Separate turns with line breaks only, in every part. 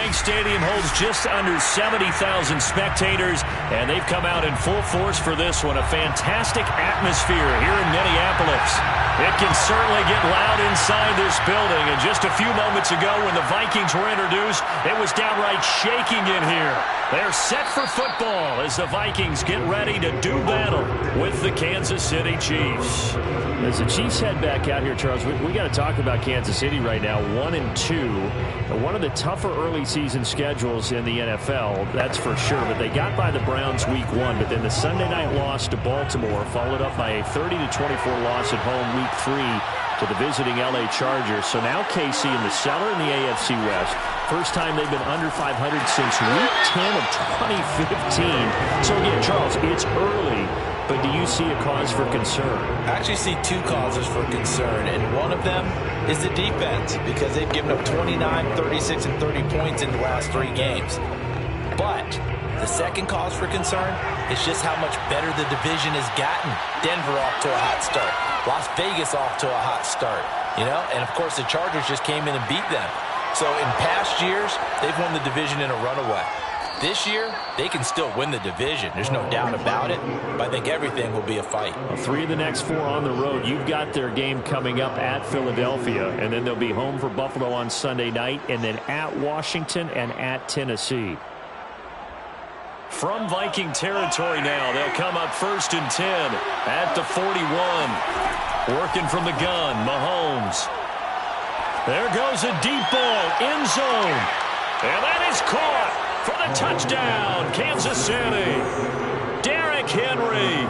Bank Stadium holds just under 70,000 spectators, and they've come out in full force for this one. A fantastic atmosphere here in Minneapolis. It can certainly get loud inside this building, and just a few moments ago when the Vikings were introduced, it was downright shaking in here. They're set for football as the Vikings get ready to do battle with the Kansas City Chiefs.
As the Chiefs head back out here, Charles, we got to talk about Kansas City right now. 1-2, one of the tougher early season schedules in the NFL, that's for sure. But they got by the Browns week 1, but then the Sunday night loss to Baltimore followed up by a 30-24 loss at home week 3 to the visiting LA Chargers. So now KC in the cellar in the AFC West. First time they've been under 500 since week 10 of 2015. So again, Charles, it's early, but do you see a cause for concern?
I actually see 2 causes for concern, and one of them is the defense, because they've given up 29, 36, and 30 points in the last 3 games. But the second cause for concern is just how much better the division has gotten. Denver off to a hot start. Las Vegas off to a hot start. And of course the Chargers just came in and beat them. So in past years, they've won the division in a runaway. This year, they can still win the division. There's no doubt about it. But I think everything will be a fight.
Well, 3 of the next 4 on the road. You've got their game coming up at Philadelphia, and then they'll be home for Buffalo on Sunday night, and then at Washington and at Tennessee.
From Viking territory now, they'll come up 1st and 10 at the 41. Working from the gun, Mahomes. There goes a deep ball, end zone. And that is caught for the touchdown, Kansas City. Derrick Henry,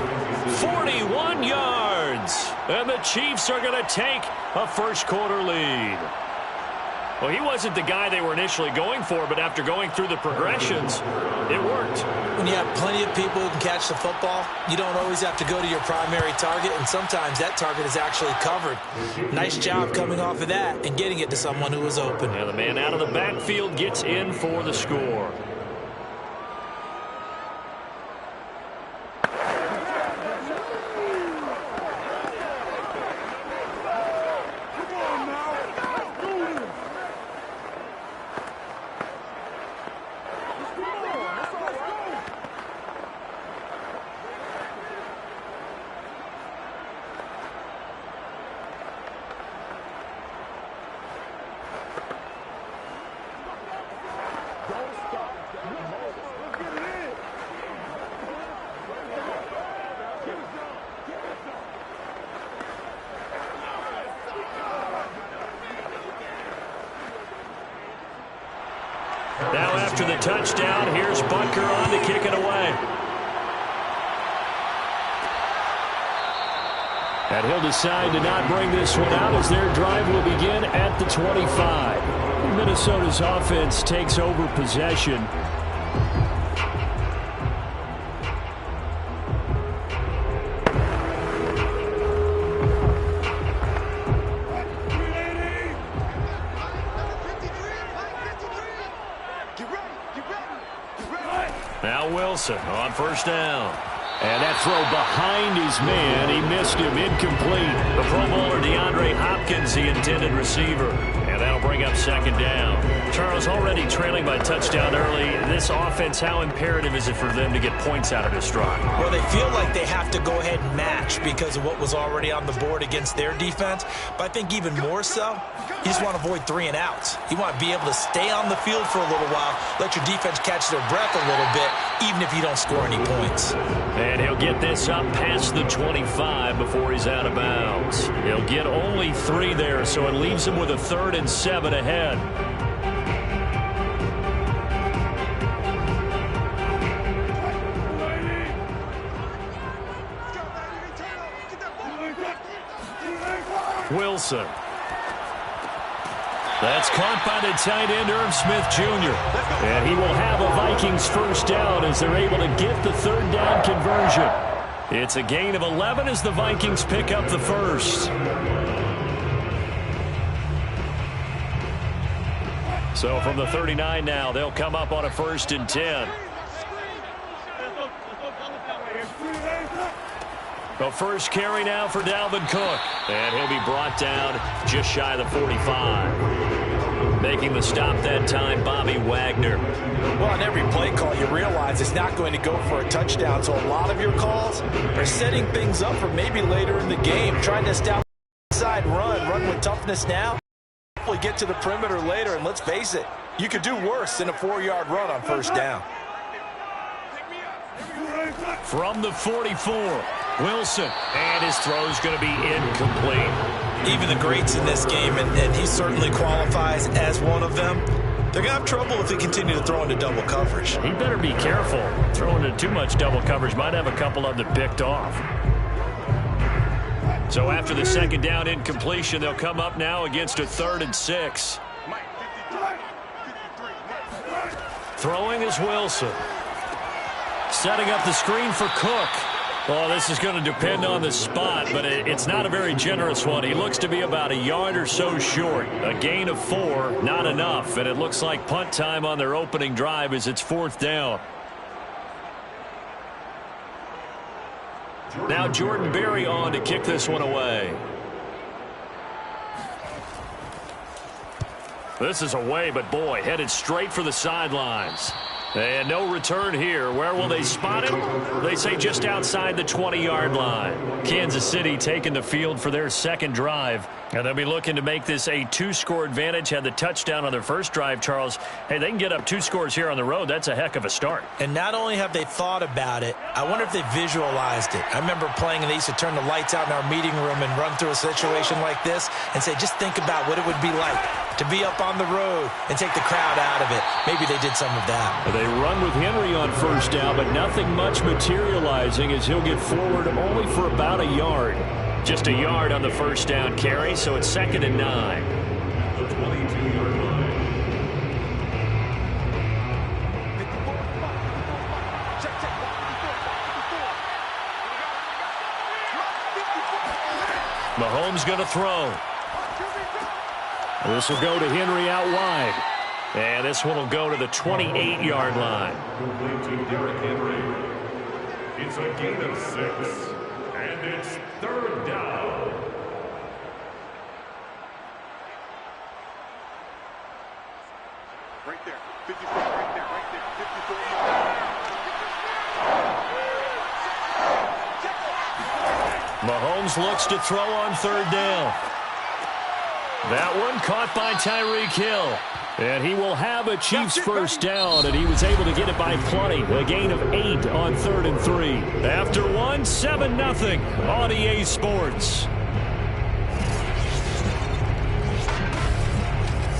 41 yards. And the Chiefs are going to take a first-quarter lead. Well, he wasn't the guy they were initially going for, but after going through the progressions, it worked.
When you have plenty of people who can catch the football, you don't always have to go to your primary target, and sometimes that target is actually covered. Nice job coming off of that and getting it to someone who was open.
And the man out of the backfield gets in for the score. Now after the touchdown, here's Butker on to kick it away. And he'll decide to not bring this one out as their drive will begin at the 25. Minnesota's offense takes over possession. Now Wilson on 1st down. And that throw behind his man. He missed him, incomplete. The Pro Bowler DeAndre Hopkins, the intended receiver. And that'll bring up 2nd down. Charles, already trailing by touchdown early. This offense, how imperative is it for them to get points out of this drive?
Well, they feel like they have to go ahead and match because of what was already on the board against their defense. But I think even more so, you just want to avoid 3 and outs. You want to be able to stay on the field for a little while, let your defense catch their breath a little bit, even if you don't score any points.
And he'll get this up past the 25 before he's out of bounds. He'll get only 3 there, so it leaves him with a 3rd and 7 ahead. Wilson. That's caught by the tight end, Irv Smith Jr. And he will have a Vikings 1st down as they're able to get the 3rd down conversion. It's a gain of 11 as the Vikings pick up the 1st. So from the 39 now, they'll come up on a 1st and 10.
The first carry now for Dalvin Cook. And he'll be brought down just shy of the 45. Making the stop that time, Bobby Wagner.
Well, on every play call, you realize it's not going to go for a touchdown. So a lot of your calls are setting things up for maybe later in the game. Trying to establish inside run with toughness now. Hopefully get to the perimeter later. And let's face it, you could do worse than a 4-yard run on first down.
From the 44, Wilson. And his throw's going to be incomplete.
Even the greats in this game, and he certainly qualifies as one of them, they're going to have trouble if they continue to throw into double coverage.
He better be careful. Throwing into too much double coverage might have a couple of them picked off. So after the second down incompletion, they'll come up now against a 3rd and 6. Throwing is Wilson. Setting up the screen for Cook. Well, this is going to depend on the spot, but it's not a very generous one. He looks to be about a yard or so short. A gain of 4, not enough, and it looks like punt time on their opening drive as it's 4th down. Now Jordan Berry on to kick this one away. This is away, but boy, headed straight for the sidelines. And no return here. Where will they spot him? They say just outside the 20-yard line. Kansas City taking the field for their second drive. And they'll be looking to make this a 2-score advantage. Had the touchdown on their first drive, Charles. Hey, they can get up 2 scores here on the road. That's a heck of a start.
And not only have they thought about it, I wonder if they visualized it. I remember playing, and they used to turn the lights out in our meeting room and run through a situation like this and say, just think about what it would be like to be up on the road and take the crowd out of it. Maybe they did some of that.
They run with Henry on first down, but nothing much materializing as he'll get forward only for about a yard. Just a yard on the first down carry, so it's 2nd and 9.
The 22-yard line.
Mahomes going to throw. This will go to Henry out wide. And this one will go to the 28-yard line.
Complete to Derrick Henry. It's a gain of 6. And it's 3rd down.
Right there. 54, right there, 54.
Mahomes looks to throw on 3rd down. That one caught by Tyreek Hill. And he will have a Chiefs first down, and he was able to get it by plenty. A gain of 8 on 3rd and 3. After 1, 7-0 on EA Sports.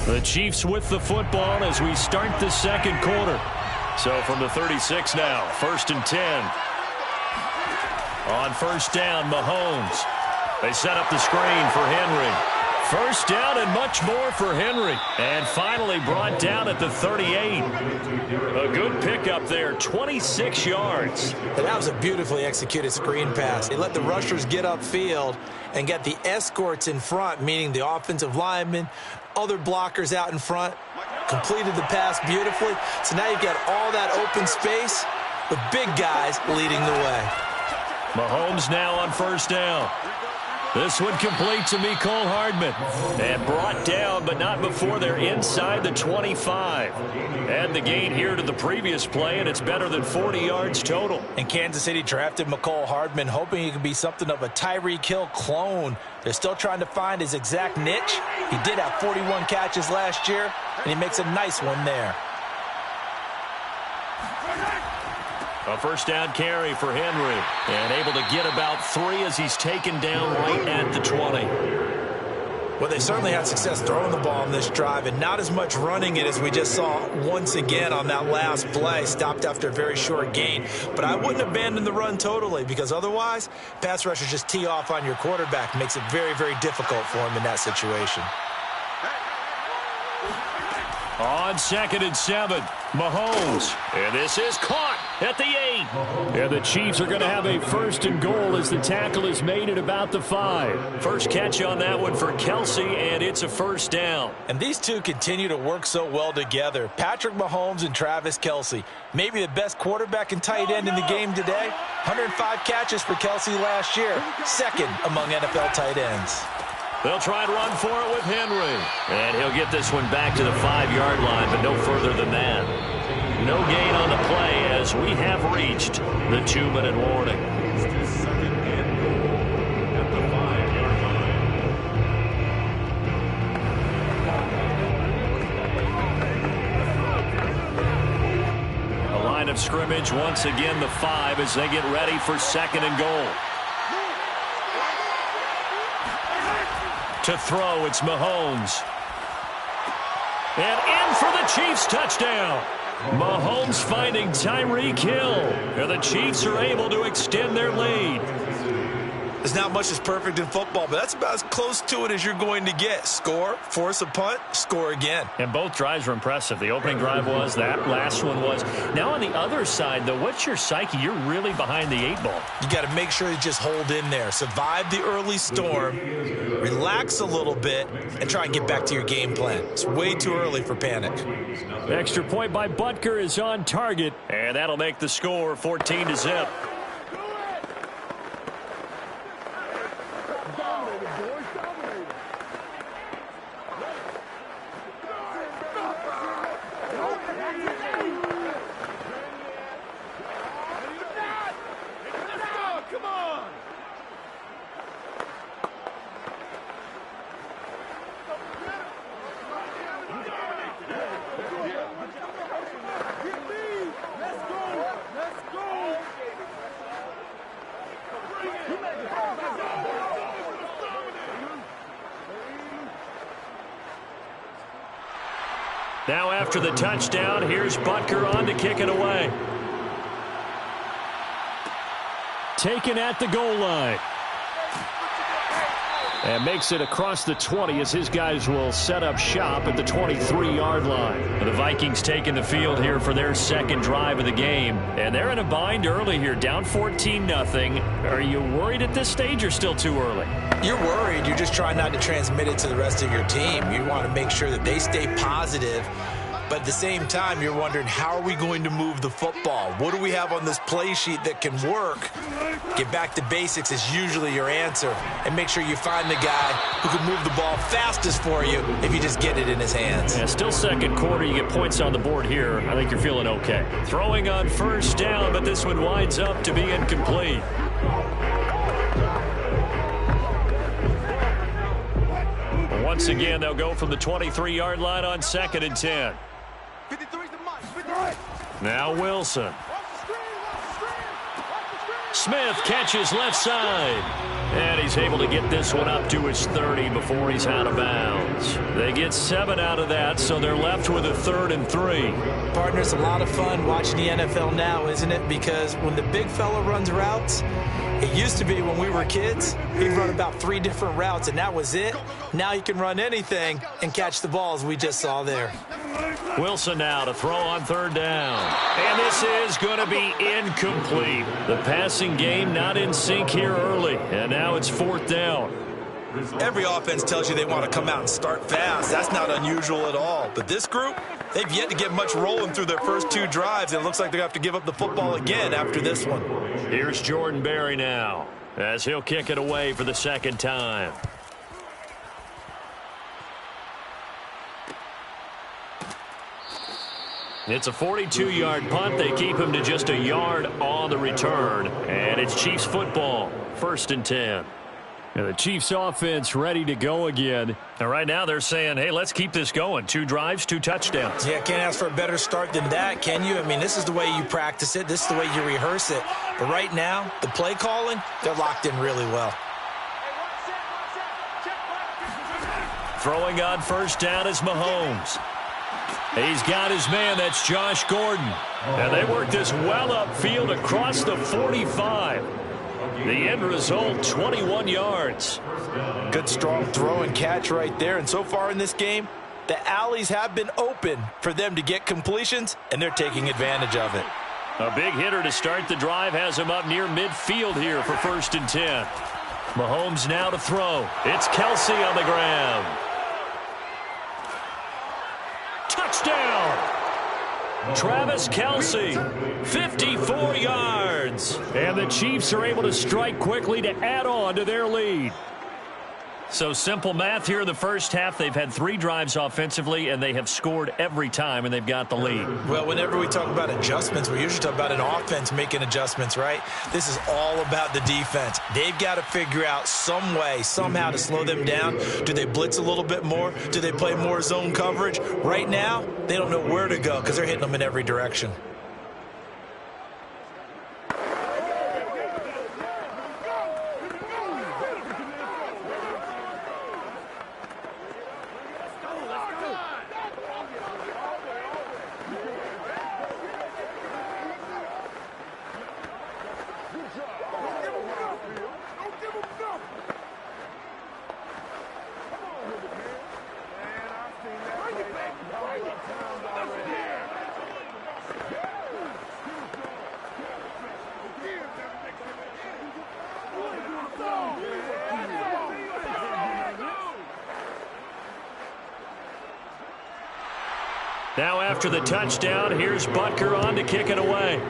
The Chiefs with the football as we start the second quarter. So from the 36 now, 1st and 10. On first down, Mahomes. They set up the screen for Henry. First down and much more for Henry. And finally brought down at the 38. A good pickup there, 26 yards.
And that was a beautifully executed screen pass. They let the rushers get upfield and get the escorts in front, meaning the offensive linemen, other blockers out in front. Completed the pass beautifully. So now you've got all that open space with big guys leading the way.
Mahomes now on first down. This one complete to Mecole Hardman. And brought down, but not before they're inside the 25. Add the gain here to the previous play, and it's better than 40 yards total.
And Kansas City drafted Mecole Hardman, hoping he could be something of a Tyreek Hill clone. They're still trying to find his exact niche. He did have 41 catches last year, and he makes a nice one there.
A first down carry for Henry. And able to get about 3 as he's taken down right at the 20.
Well, they certainly had success throwing the ball on this drive and not as much running it as we just saw once again on that last play. Stopped after a very short gain. But I wouldn't abandon the run totally because otherwise, pass rushers just tee off on your quarterback. Makes it very, very difficult for him in that situation.
On 2nd and 7, Mahomes. And this is caught. at the 8. And the Chiefs are going to have a 1st and goal as the tackle is made at about the 5.
First catch on that one for Kelce, and it's a 1st down.
And these two continue to work so well together. Patrick Mahomes and Travis Kelce. Maybe the best quarterback and tight end in the game today. 105 catches for Kelce last year. 2nd among NFL tight ends.
They'll try and run for it with Henry. And he'll get this one back to the 5-yard line, but no further than that. No gain on the play as we have reached the 2-minute warning. The line of scrimmage once again the 5 as they get ready for 2nd and goal. To throw, it's Mahomes. And in for the Chiefs touchdown. Mahomes finding Tyreek Hill. And the Chiefs are able to extend their lead.
There's not much that's perfect in football, but that's about as close to it as you're going to get. Score, force a punt, score again.
And both drives were impressive. The opening drive was, that last one was. Now on the other side, though, what's your psyche? You're really behind the 8 ball.
You got to make sure you just hold in there. Survive the early storm, relax a little bit, and try and get back to your game plan. It's way too early for panic.
Extra point by Butker is on target.
And that'll make the score 14-0. Now after the touchdown, here's Butker on to kick it away.
Taken at the goal line. And makes it across the 20 as his guys will set up shop at the 23-yard line.
The Vikings taking the field here for their 2nd drive of the game.
And they're in a bind early here, down 14-0. Are you worried at this stage or still too early?
You're worried. You're just trying not to transmit it to the rest of your team. You want to make sure that they stay positive. But at the same time, you're wondering, how are we going to move the football? What do we have on this play sheet that can work? Get back to basics is usually your answer. And make sure you find the guy who can move the ball fastest for you if you just get it in his hands.
Yeah, still 2nd quarter. You get points on the board here. I think you're feeling okay.
Throwing on 1st down, but this one winds up to be incomplete. Once again, they'll go from the 23-yard line on 2nd and 10. Now Wilson. Smith catches left side. And he's able to get this one up to his 30 before he's out of bounds. They get 7 out of that, so they're left with a 3rd and 3.
Partner, it's a lot of fun watching the NFL now, isn't it? Because when the big fella runs routes, it used to be when we were kids, he'd run about 3 different routes, and that was it. Now he can run anything and catch the balls we just saw there.
Wilson now to throw on 3rd down. And this is going to be incomplete. The passing game not in sync here early. And now it's 4th down.
Every offense tells you they want to come out and start fast. That's not unusual at all. But this group, they've yet to get much rolling through their first 2 drives. It looks like they're going to have to give up the football again after this one.
Here's Jordan Berry now as he'll kick it away for the 2nd time. It's a 42-yard punt. They keep him to just a yard on the return. And it's Chiefs football, 1st and 10.
And the Chiefs offense ready to go again.
And right now they're saying, hey, let's keep this going. 2 drives, 2 touchdowns.
Yeah, can't ask for a better start than that, can you? I mean, this is the way you practice it. This is the way you rehearse it. But right now, the play calling, they're locked in really well.
Throwing on 1st down is Mahomes. He's got his man. That's Josh Gordon. And they work this well upfield across the 45. The end result, 21 yards.
Good, strong throw and catch right there. And so far in this game, the alleys have been open for them to get completions, and they're taking advantage of it.
A big hitter to start the drive has him up near midfield here for 1st and 10. Mahomes now to throw. It's Kelsey on the ground. Touchdown! Travis Kelsey, 54 yards. And the Chiefs are able to strike quickly to add on to their lead. So simple math here in the first half. They've had 3 drives offensively, and they have scored every time, and they've got the lead.
Well, whenever we talk about adjustments, we usually talk about an offense making adjustments, right? This is all about the defense. They've got to figure out some way, somehow to slow them down. Do they blitz a little bit more? Do they play more zone coverage? Right now, they don't know where to go because they're hitting them in every direction.
Now after the touchdown, here's Butker on to kick it away.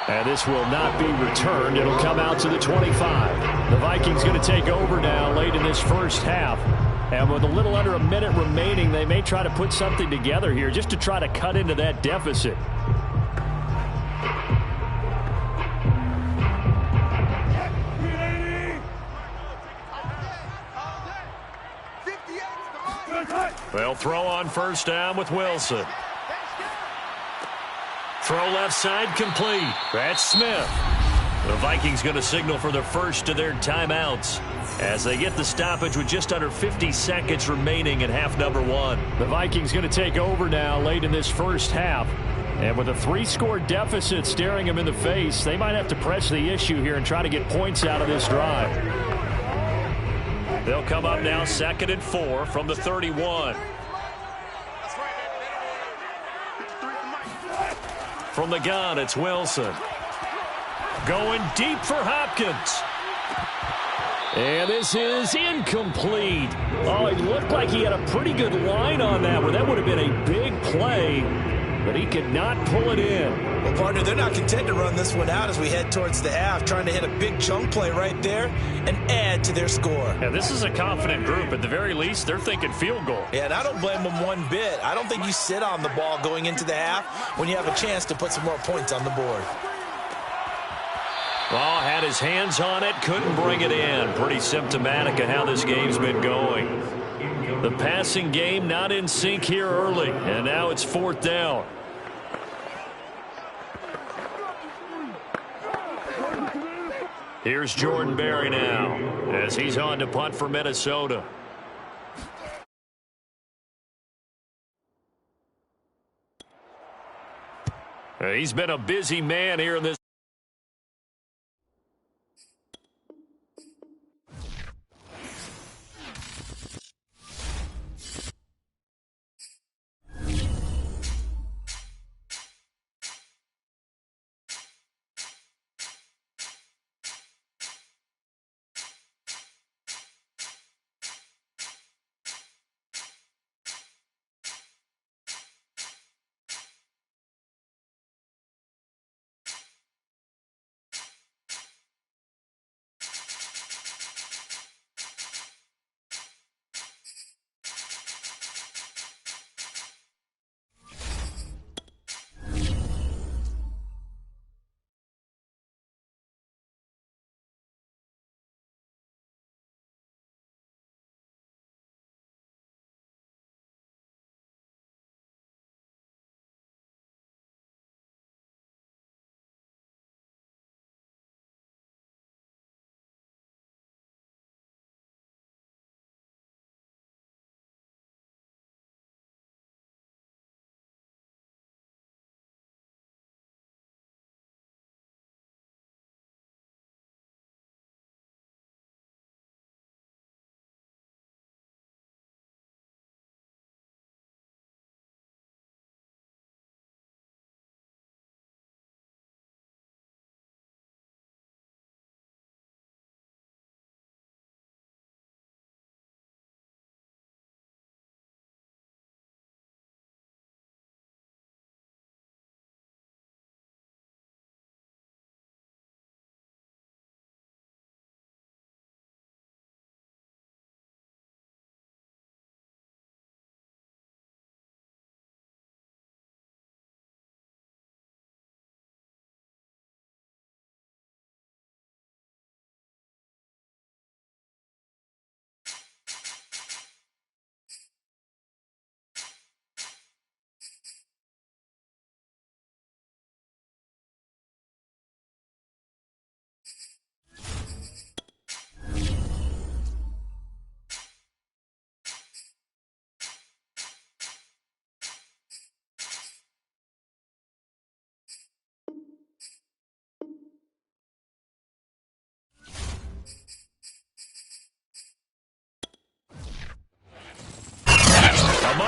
And this will not be returned. It'll come out to the 25. The Vikings going to take over now late in this first half. And with a little under a minute remaining, they may try to put something together here just to try to cut into that deficit. They'll throw on first down with Wilson. Throw left side complete. That's Smith. The Vikings going to signal for the first of their timeouts as they get the stoppage with just under 50 seconds remaining in half number 1. The Vikings going to take over now late in this first half. And with a 3-score deficit staring them in the face, they might have to press the issue here and try to get points out of this drive. They'll come up now 2nd and 4 from the 31. From the gun, it's Wilson. Going deep for Hopkins. And this is incomplete. Oh, it looked like he had a pretty good line on that one. That would have been a big play, but he could not pull it in.
Well, partner, they're not content to run this one out as we head towards the half, trying to hit a big chunk play right there and add to their score.
Yeah, this is a confident group. At the very least, they're thinking field goal.
Yeah, and I don't blame them one bit. I don't think you sit on the ball going into the half when you have a chance to put some more points on the board.
Well, had his hands on it, couldn't bring it in. Pretty symptomatic of how this game's been going. The passing game not in sync here early, and now it's 4th down. Here's Jordan Berry now as he's on to punt for Minnesota. He's been a busy man here in this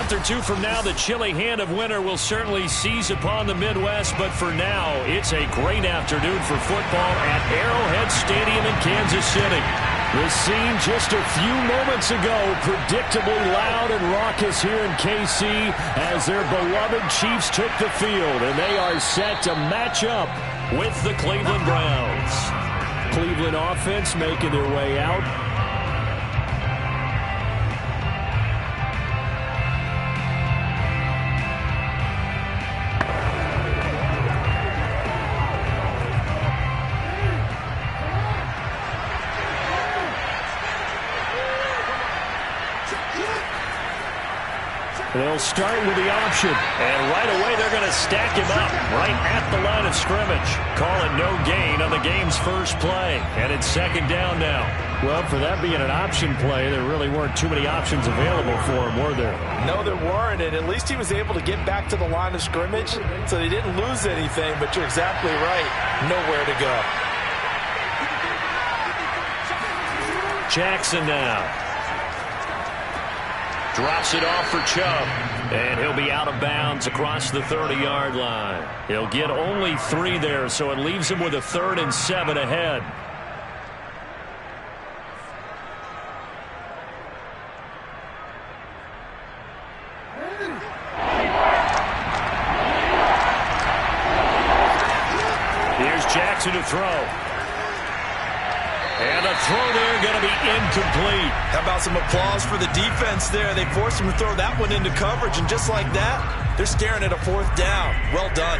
month or two from now, the chilly hand of winter will certainly seize upon the Midwest. But for now, it's a great afternoon for football at Arrowhead Stadium in Kansas City. The scene just a few moments ago, predictably loud and raucous here in KC as their beloved Chiefs took the field, and they are set to match up with the Cleveland Browns. Cleveland offense making their way out. They'll start with the option. And right away, they're going to stack him up right at the line of scrimmage. Call it no gain on the game's first play. And it's second down now. Well, for that being an option play, there really weren't too many options available for him, were there?
No, there weren't. And at least he was able to get back to the line of scrimmage. So they didn't lose anything. But you're exactly right. Nowhere to go.
Jackson now. Drops it off for Chubb. And he'll be out of bounds across the 30-yard line. He'll get only 3 there, so it leaves him with a 3rd and 7 ahead. Here's Jackson to throw. And a throw there going to be incomplete.
How about some applause for the defense there? They forced him to throw that one into coverage, and just like that, they're staring at a 4th down. Well done.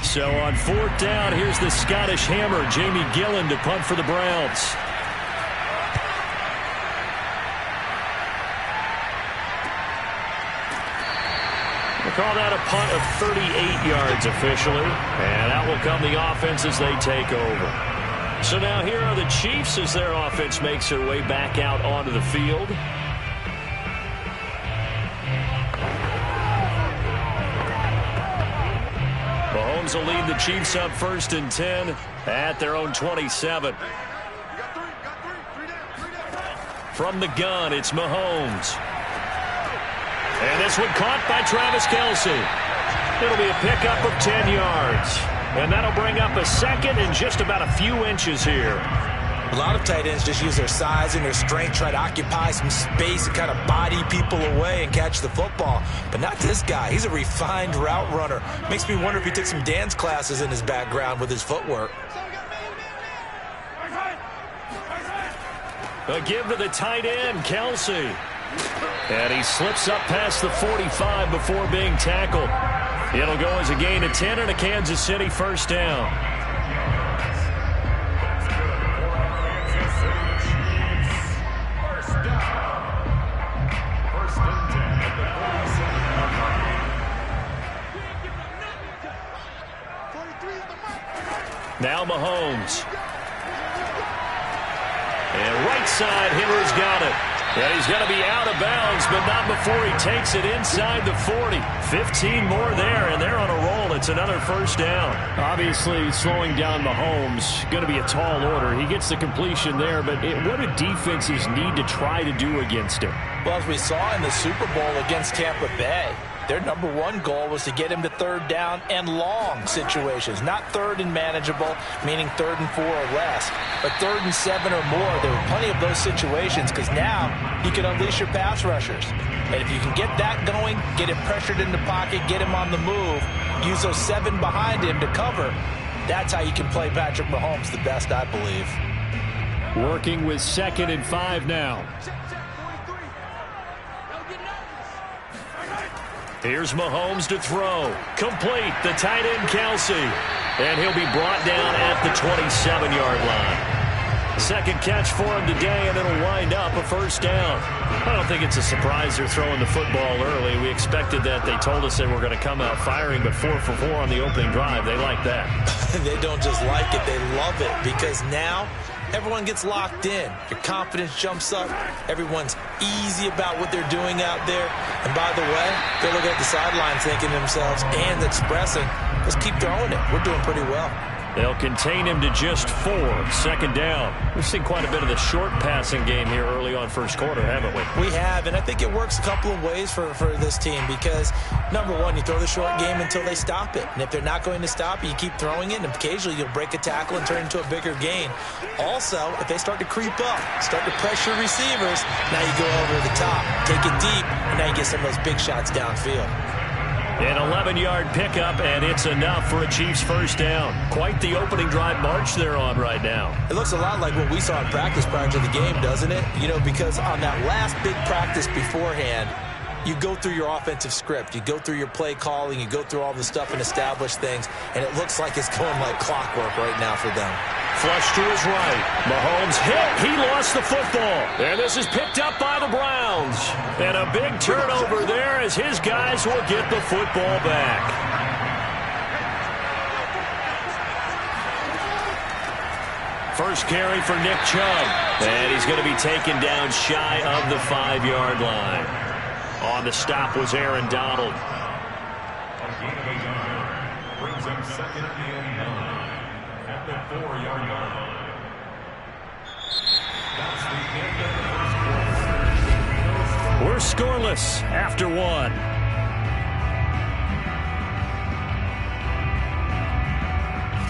So on 4th down, here's the Scottish Hammer, Jamie Gillen, to punt for the Browns. Call that a punt of 38 yards officially. And out will come the offense as they take over. So now here are the Chiefs as their offense makes their way back out onto the field. Mahomes will lead the Chiefs up 1st and 10 at their own 27. From the gun, it's Mahomes. And this one caught by Travis Kelce. It'll be a pickup of 10 yards. And that'll bring up a 2nd and just about a few inches here.
A lot of tight ends just use their size and their strength, try to occupy some space and kind of body people away and catch the football. But not this guy. He's a refined route runner. Makes me wonder if he took some dance classes in his background with his footwork.
A give to the tight end, Kelce. And he slips up past the 45 before being tackled. It'll go as a gain of 10 and a Kansas City 1st down. Now Mahomes. And right side, Hitler's got it. And he's going to be out of bounds, but not before he takes it inside the 40. 15 more there, and they're on a roll. It's another 1st down.
Obviously, slowing down Mahomes, going to be a tall order. He gets the completion there, but what do defenses need to try to do against him?
Well, as we saw in the Super Bowl against Tampa Bay, their #1 goal was to get him to 3rd down and long situations. Not 3rd and manageable, meaning 3rd and 4 or less, but 3rd and 7 or more. There were plenty of those situations because now you can unleash your pass rushers. And if you can get that going, get him pressured in the pocket, get him on the move, use those 7 behind him to cover, that's how you can play Patrick Mahomes the best, I believe.
Working with 2nd and 5 now.
Here's Mahomes to throw. Complete, the tight end Kelce. And he'll be brought down at the 27-yard line. 2nd catch for him today, and it'll wind up a 1st down. I don't think it's a surprise they're throwing the football early. We expected that. They told us they were going to come out firing, but 4 for 4 on the opening drive. They like that.
They don't just like it, they love it, because now everyone gets locked in. Your confidence jumps up. Everyone's easy about what they're doing out there. And by the way, they're looking at the sideline thinking to themselves and expressing, let's keep throwing it. We're doing pretty well.
They'll contain him to just 4. Second down. We've seen quite a bit of the short passing game here early on first quarter, haven't we?
We have, and I think it works a couple of ways for this team because, number one, you throw the short game until they stop it. And if they're not going to stop it, you keep throwing it, and occasionally you'll break a tackle and turn it into a bigger gain. Also, if they start to creep up, start to pressure receivers, now you go over the top, take it deep, and now you get some of those big shots downfield.
An 11-yard pickup, and it's enough for a Chiefs first down. Quite the opening drive march they're on right now.
It looks a lot like what we saw in practice prior to the game, doesn't it? You know, because on that last big practice beforehand, you go through your offensive script. You go through your play calling. You go through all the stuff and establish things, and it looks like it's going like clockwork right now for them.
Flush to his right. Mahomes hit. He lost the football. And this is picked up by the Browns. And a big turnover there as his guys will get the football back. First carry for Nick Chubb. And he's going to be taken down shy of the 5-yard line. On the stop was Aaron Donald.
Brings him second and 9 at the 4-yard line. That's the end of the first quarter.
We're scoreless after 1.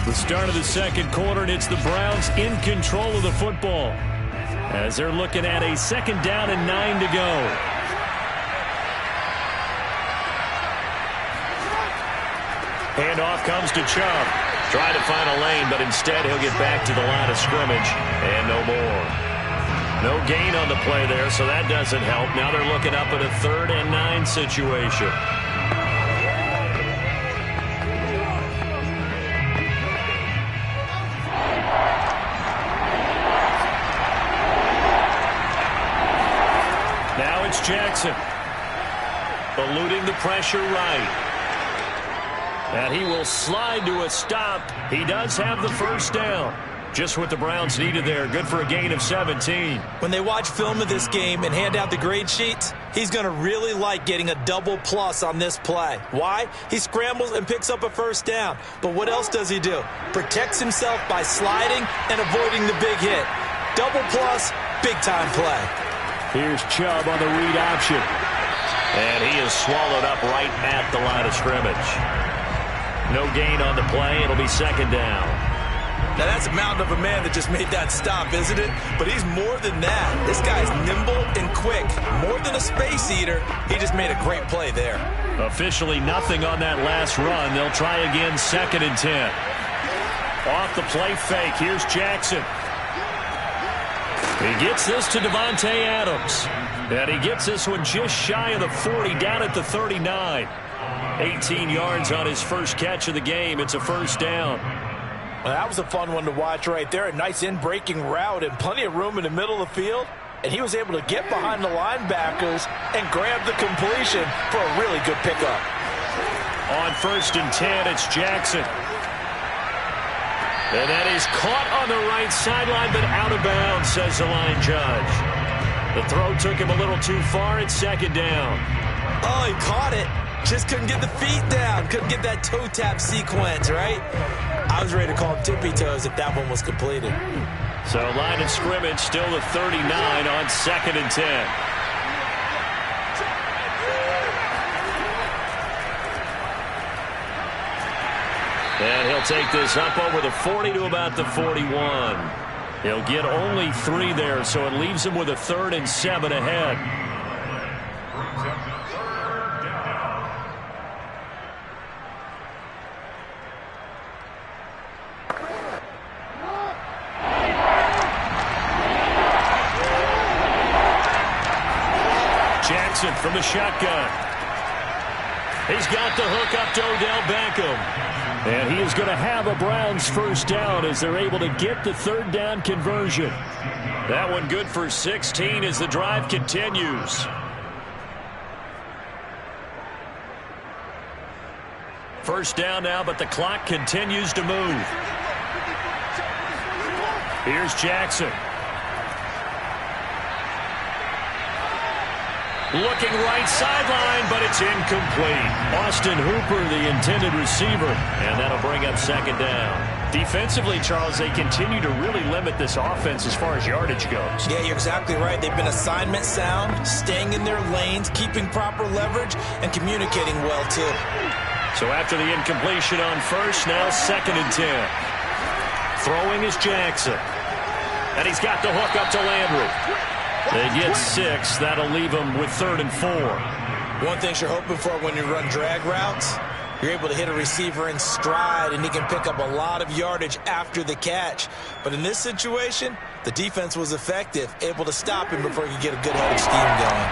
The start of the second quarter, and it's the Browns in control of the football as they're looking at a second down and 9 to go. Handoff comes to Chubb. Trying to find a lane, but instead he'll get back to the line of scrimmage and no more. No gain on the play there, so that doesn't help. Now they're looking up at a 3rd and 9 situation. Now it's Jackson. Eluding the pressure right. And he will slide to a stop. He does have the first down. Just what the Browns needed there. Good for a gain of 17.
When they watch film of this game and hand out the grade sheets, he's going to really like getting a double plus on this play. Why? He scrambles and picks up a first down. But what else does he do? Protects himself by sliding and avoiding the big hit. Double plus, big-time play.
Here's Chubb on the read option. And he is swallowed up right at the line of scrimmage. No gain on the play. It'll be second down.
Now, that's a mountain of a man that just made that stop, isn't it? But he's more than that. This guy's nimble and quick. More than a space eater, he just made a great play there.
Officially nothing on that last run. They'll try again, 2nd and 10. Off the play fake. Here's Jackson. He gets this to Devontae Adams. And he gets this one just shy of the 40, down at the 39. 18 yards on his first catch of the game. It's a first down.
Well, that was a fun one to watch right there. A nice in-breaking route and plenty of room in the middle of the field. And he was able to get behind the linebackers and grab the completion for a really good pickup.
On 1st and 10, it's Jackson. And that is caught on the right sideline, but out of bounds, says the line judge. The throw took him a little too far. It's second down.
Oh, he caught it. Just couldn't get the feet down. Couldn't get that toe tap sequence, right? I was ready to call him tippy toes if that one was completed.
So line of scrimmage still the 39 on 2nd and 10. And he'll take this up over the 40 to about the 41. He'll get only 3 there, so it leaves him with a 3rd and 7 ahead. Jackson from the shotgun. He's got the hook up to Odell Beckham. And he is going to have a Browns first down as they're able to get the 3rd down conversion. That one good for 16 as the drive continues. First down now, but the clock continues to move. Here's Jackson.
Looking right sideline, but it's incomplete. Austin Hooper, the intended receiver, and that'll bring up second down.
Defensively, Charles, they continue to really limit this offense as far as yardage goes.
Yeah, you're exactly right. They've been assignment sound, staying in their lanes, keeping proper leverage, and communicating well, too.
So after the incompletion on first, now second and 10. Throwing is Jackson. And he's got the hook up to Landry. They get 6. That'll leave them with 3rd and 4.
One thing you're hoping for when you run drag routes, you're able to hit a receiver in stride, and he can pick up a lot of yardage after the catch. But in this situation, the defense was effective, able to stop him before he could get a good headed scheme going.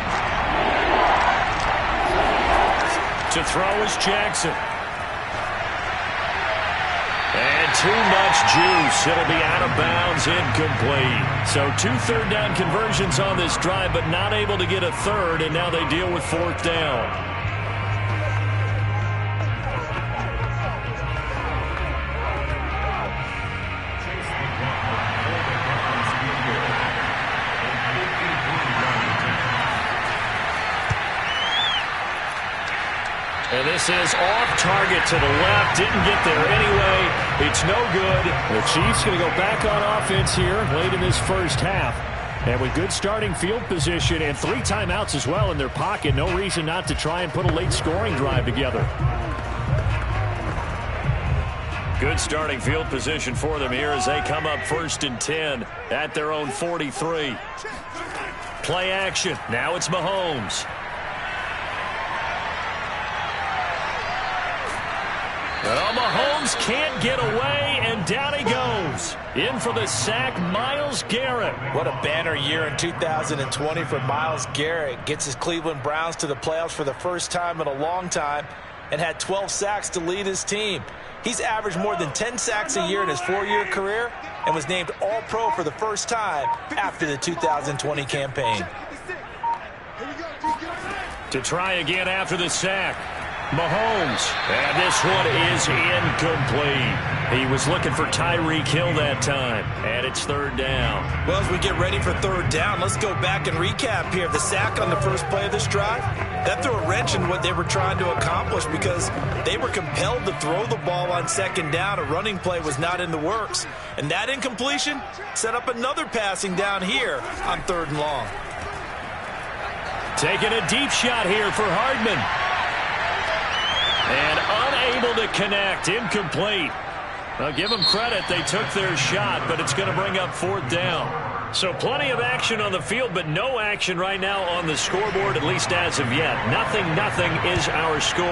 To throw is Jackson. And too much juice. It'll be out of bounds, incomplete. So 2 third-down conversions on this drive, but not able to get a third, and now they deal with 4th down. And this is off target to the left. Didn't get there anyway. It's no good.
The Chiefs going to go back on offense here late in this first half. And with good starting field position and 3 timeouts as well in their pocket, no reason not to try and put a late scoring drive together.
Good starting field position for them here as they come up 1st and 10 at their own 43. Play action. Now it's Mahomes. Well, Mahomes can't get away, and down he goes. In for the sack, Myles Garrett.
What a banner year in 2020 for Myles Garrett. Gets his Cleveland Browns to the playoffs for the first time in a long time and had 12 sacks to lead his team. He's averaged more than 10 sacks a year in his 4-year career and was named All-Pro for the first time after the 2020 campaign.
To try again after the sack. Mahomes, and this one is incomplete. He was looking for Tyreek Hill that time, and it's 3rd down.
Well, as we get ready for 3rd down, let's go back and recap here. The sack on the first play of this drive, that threw a wrench in what they were trying to accomplish because they were compelled to throw the ball on 2nd down. A running play was not in the works, and that incompletion set up another passing down here on 3rd and long.
Taking a deep shot here for Hardman. And unable to connect. Incomplete. Now, give them credit. They took their shot, but it's going to bring up 4th down. So plenty of action on the field, but no action right now on the scoreboard, at least as of yet. 0-0 is our score.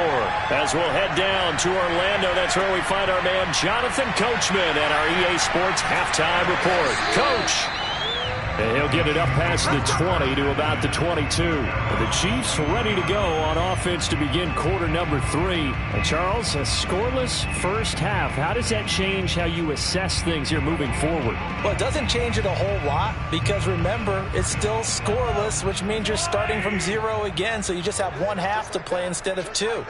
As we'll head down to Orlando, that's where we find our man Jonathan Coachman at our EA Sports Halftime Report. Coach.
And he'll get it up past the 20 to about the 22. The Chiefs ready to go on offense to begin quarter number 3. And Charles, a scoreless first half. How does that change how you assess things here moving forward?
Well, it doesn't change it a whole lot because, remember, it's still scoreless, which means you're starting from 0 again, so you just have 1 half to play instead of 2.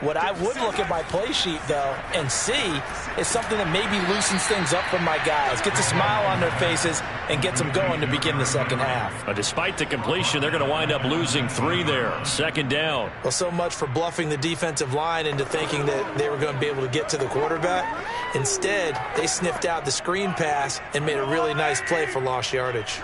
What I would look at my play sheet, though, and see is something that maybe loosens things up for my guys, gets a smile on their faces, and gets them going to begin the second half.
But despite the completion, they're going to wind up losing 3 there. 2nd down.
Well, so much for bluffing the defensive line into thinking that they were going to be able to get to the quarterback. Instead, they sniffed out the screen pass and made a really nice play for lost yardage.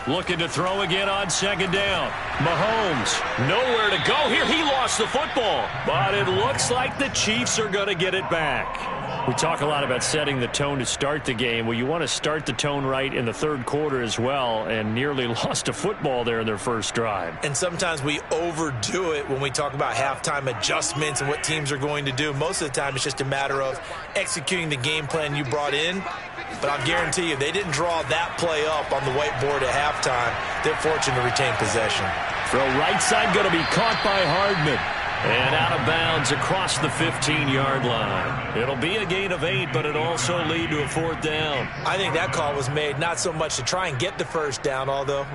Looking to throw again on 2nd down. Mahomes, nowhere to go here. He lost the football, but it looks like the Chiefs are going to get it back. We talk a lot about setting the tone to start the game. Well, you want to start the tone right in the 3rd quarter as well, and nearly lost a football there in their first drive.
And sometimes we overdo it when we talk about halftime adjustments and what teams are going to do. Most of the time, it's just a matter of executing the game plan you brought in. But I'll guarantee you, they didn't draw that play up on the whiteboard at halftime. They're fortunate to retain possession.
Throw right side going to be caught by Hardman. And out of bounds across the 15-yard line. It'll be a gain of 8, but it'll also lead to a 4th down.
I think that call was made not so much to try and get the 1st down, although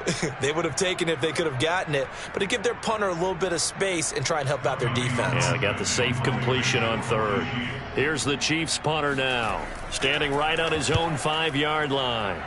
they would have taken it if they could have gotten it, but to give their punter a little bit of space and try and help out their defense.
Yeah, they got the safe completion on 3rd. Here's the Chiefs punter now, standing right on his own 5-yard line.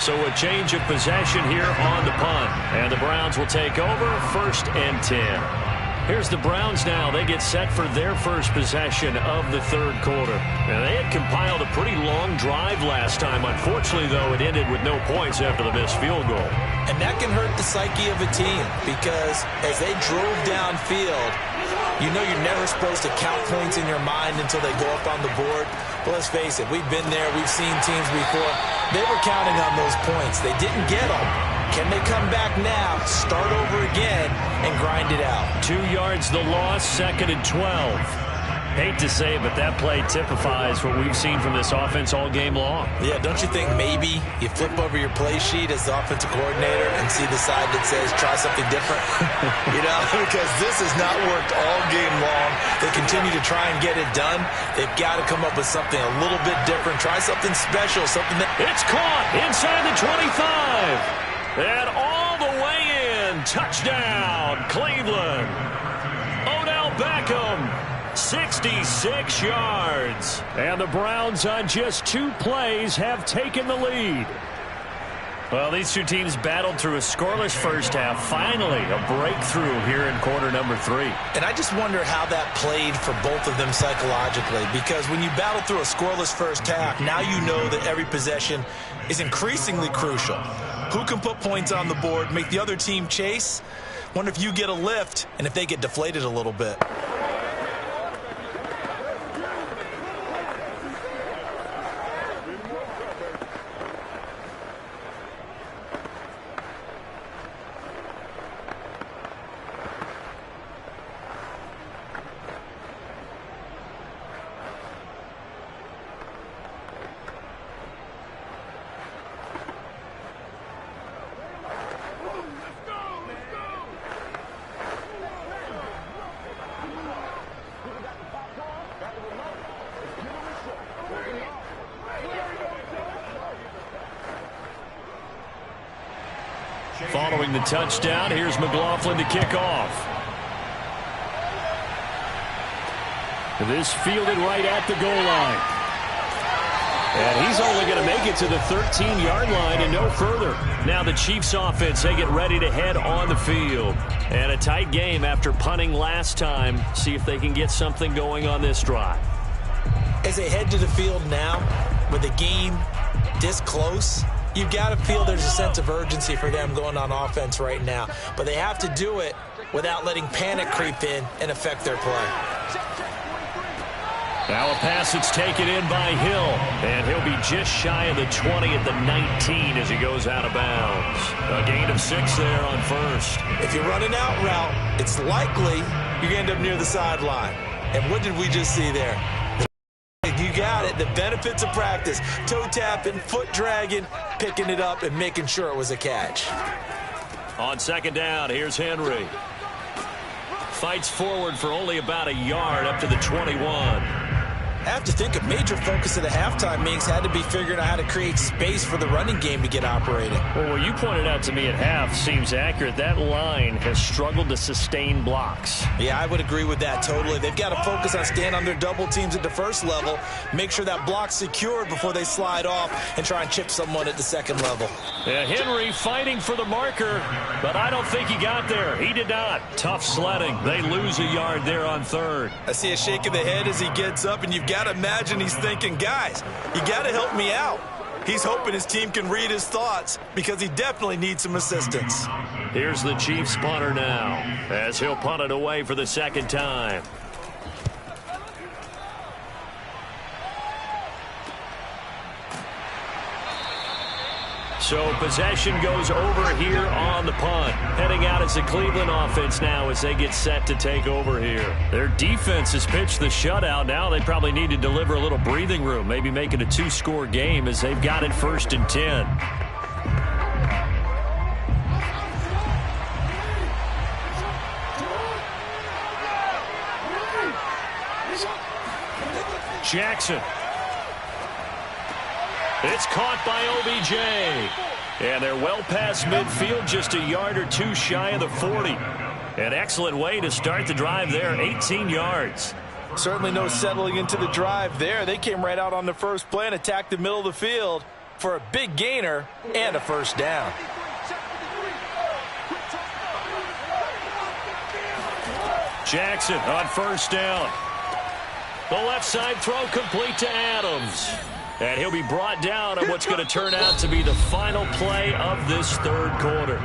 So a change of possession here on the punt. And the Browns will take over 1st and 10. Here's the Browns now. They get set for their first possession of the 3rd quarter. And they had compiled a pretty long drive last time. Unfortunately, though, it ended with no points after the missed field goal.
And that can hurt the psyche of a team because as they drove downfield, you know you're never supposed to count points in your mind until they go up on the board. But let's face it, we've been there. We've seen teams before. They were counting on those points. They didn't get them. Can they come back now, start over again, and grind it out?
2 yards the loss, 2nd and 12. Hate to say it, but that play typifies what we've seen from this offense all game long.
Yeah, don't you think maybe you flip over your play sheet as the offensive coordinator and see the side that says try something different? You know, because this has not worked all game long. They continue to try and get it done. They've got to come up with something a little bit different. Try something special, something that...
It's caught inside the 25. And all the way in. Touchdown, Cleveland. Odell Beckham, 66 yards. And the Browns on just 2 plays have taken the lead. Well, these two teams battled through a scoreless first half. Finally, a breakthrough here in quarter number 3.
And I just wonder how that played for both of them psychologically. Because when you battle through a scoreless first half, now you know that every possession is increasingly crucial. Who can put points on the board, make the other team chase? Wonder if you get a lift and if they get deflated a little bit.
Following the touchdown, here's McLaughlin to kick off. This fielded right at the goal line. And he's only going to make it to the 13-yard line and no further. Now the Chiefs offense, they get ready to head on the field. And a tight game after punting last time. See if they can get something going on this drive.
As they head to the field now, with the game this close, you've got to feel there's a sense of urgency for them going on offense right now. But they have to do it without letting panic creep in and affect their play.
Now a pass that's taken in by Hill. And he'll be just shy of the 20 at the 19 as he goes out of bounds. A gain of 6 there on first.
If you run an out route, it's likely you're going to end up near the sideline. And what did we just see there? You got it. The benefits of practice. Toe tapping, foot dragging, picking it up, and making sure it was a catch.
On second down, here's Henry. Fights forward for only about a yard up to the 21.
I have to think a major focus of the halftime meetings had to be figuring out how to create space for the running game to get operating.
Well, what you pointed out to me at half seems accurate. That line has struggled to sustain blocks.
Yeah, I would agree with that totally. They've got to focus on staying on their double teams at the first level, make sure that block's secured before they slide off and try and chip someone at the second level.
Yeah, Henry fighting for the marker, but I don't think he got there. He did not. Tough sledding. They lose a yard there on third.
I see a shake of the head as he gets up, and you've got to imagine he's thinking, guys, you got to help me out. He's hoping his team can read his thoughts because he definitely needs some assistance.
Here's the Chiefs punter now as he'll punt it away for the second time. So possession goes over here on the punt. Heading out as the Cleveland offense now as they get set to take over here. Their defense has pitched the shutout. Now they probably need to deliver a little breathing room. Maybe make it a 2-score game as they've got it 1st and 10. Jackson. It's caught by OBJ. And they're well past midfield, just a yard or 2 shy of the 40. An excellent way to start the drive there, 18 yards.
Certainly no settling into the drive there. They came right out on the first play and attacked the middle of the field.
for a big gainer and a first down.
Jackson on first down. The left side throw complete to Adams. And he'll be brought down on what's going to turn out to be the final play of this third quarter.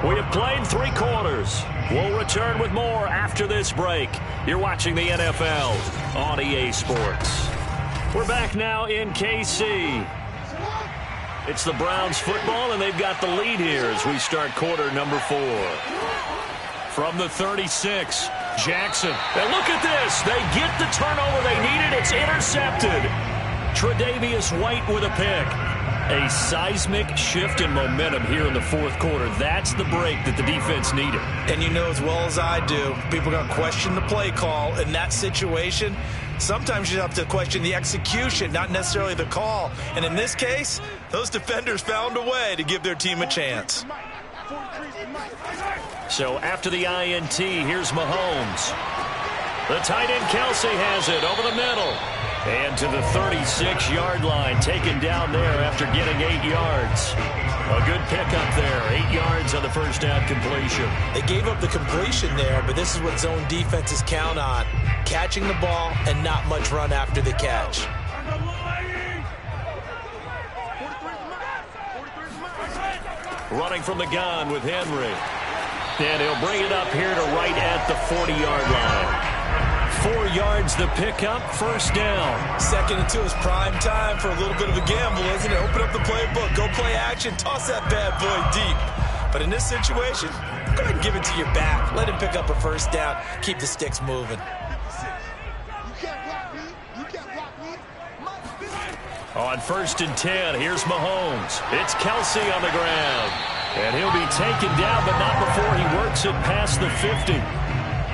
We have played 3 quarters. We'll return with more after this break. You're watching the NFL on EA Sports. We're back now in KC. It's the Browns football, and they've got the lead here as we start quarter number 4. From the 36, Jackson. And look at this. They get the turnover they needed. It's intercepted. Tre'Davious White with a pick. A seismic shift in momentum here in the fourth quarter. That's the break that the defense needed.
And you know as well as I do, people are going to question the play call in that situation. Sometimes you have to question the execution, not necessarily the call. And in this case, those defenders found a way to give their team a chance.
So after the INT, here's Mahomes. The tight end Kelsey has it over the middle. And to the 36-yard line, taken down there after getting 8 yards. A good pickup there, 8 yards on the first down completion.
They gave up the completion there, but this is what zone defenses count on. Catching the ball and not much run after the catch.
Running from the gun with Henry. And he'll bring it up here to right at the 40-yard line. 4 yards the pickup, first down.
2nd and 2 is prime time for a little bit of a gamble, isn't it? Open up the playbook, go play action, toss that bad boy deep. But in this situation, go ahead and give it to your back. Let him pick up a first down, keep the sticks moving.
On 1st and 10, here's Mahomes. It's Kelsey on the ground. And he'll be taken down, but not before he works it past the 50.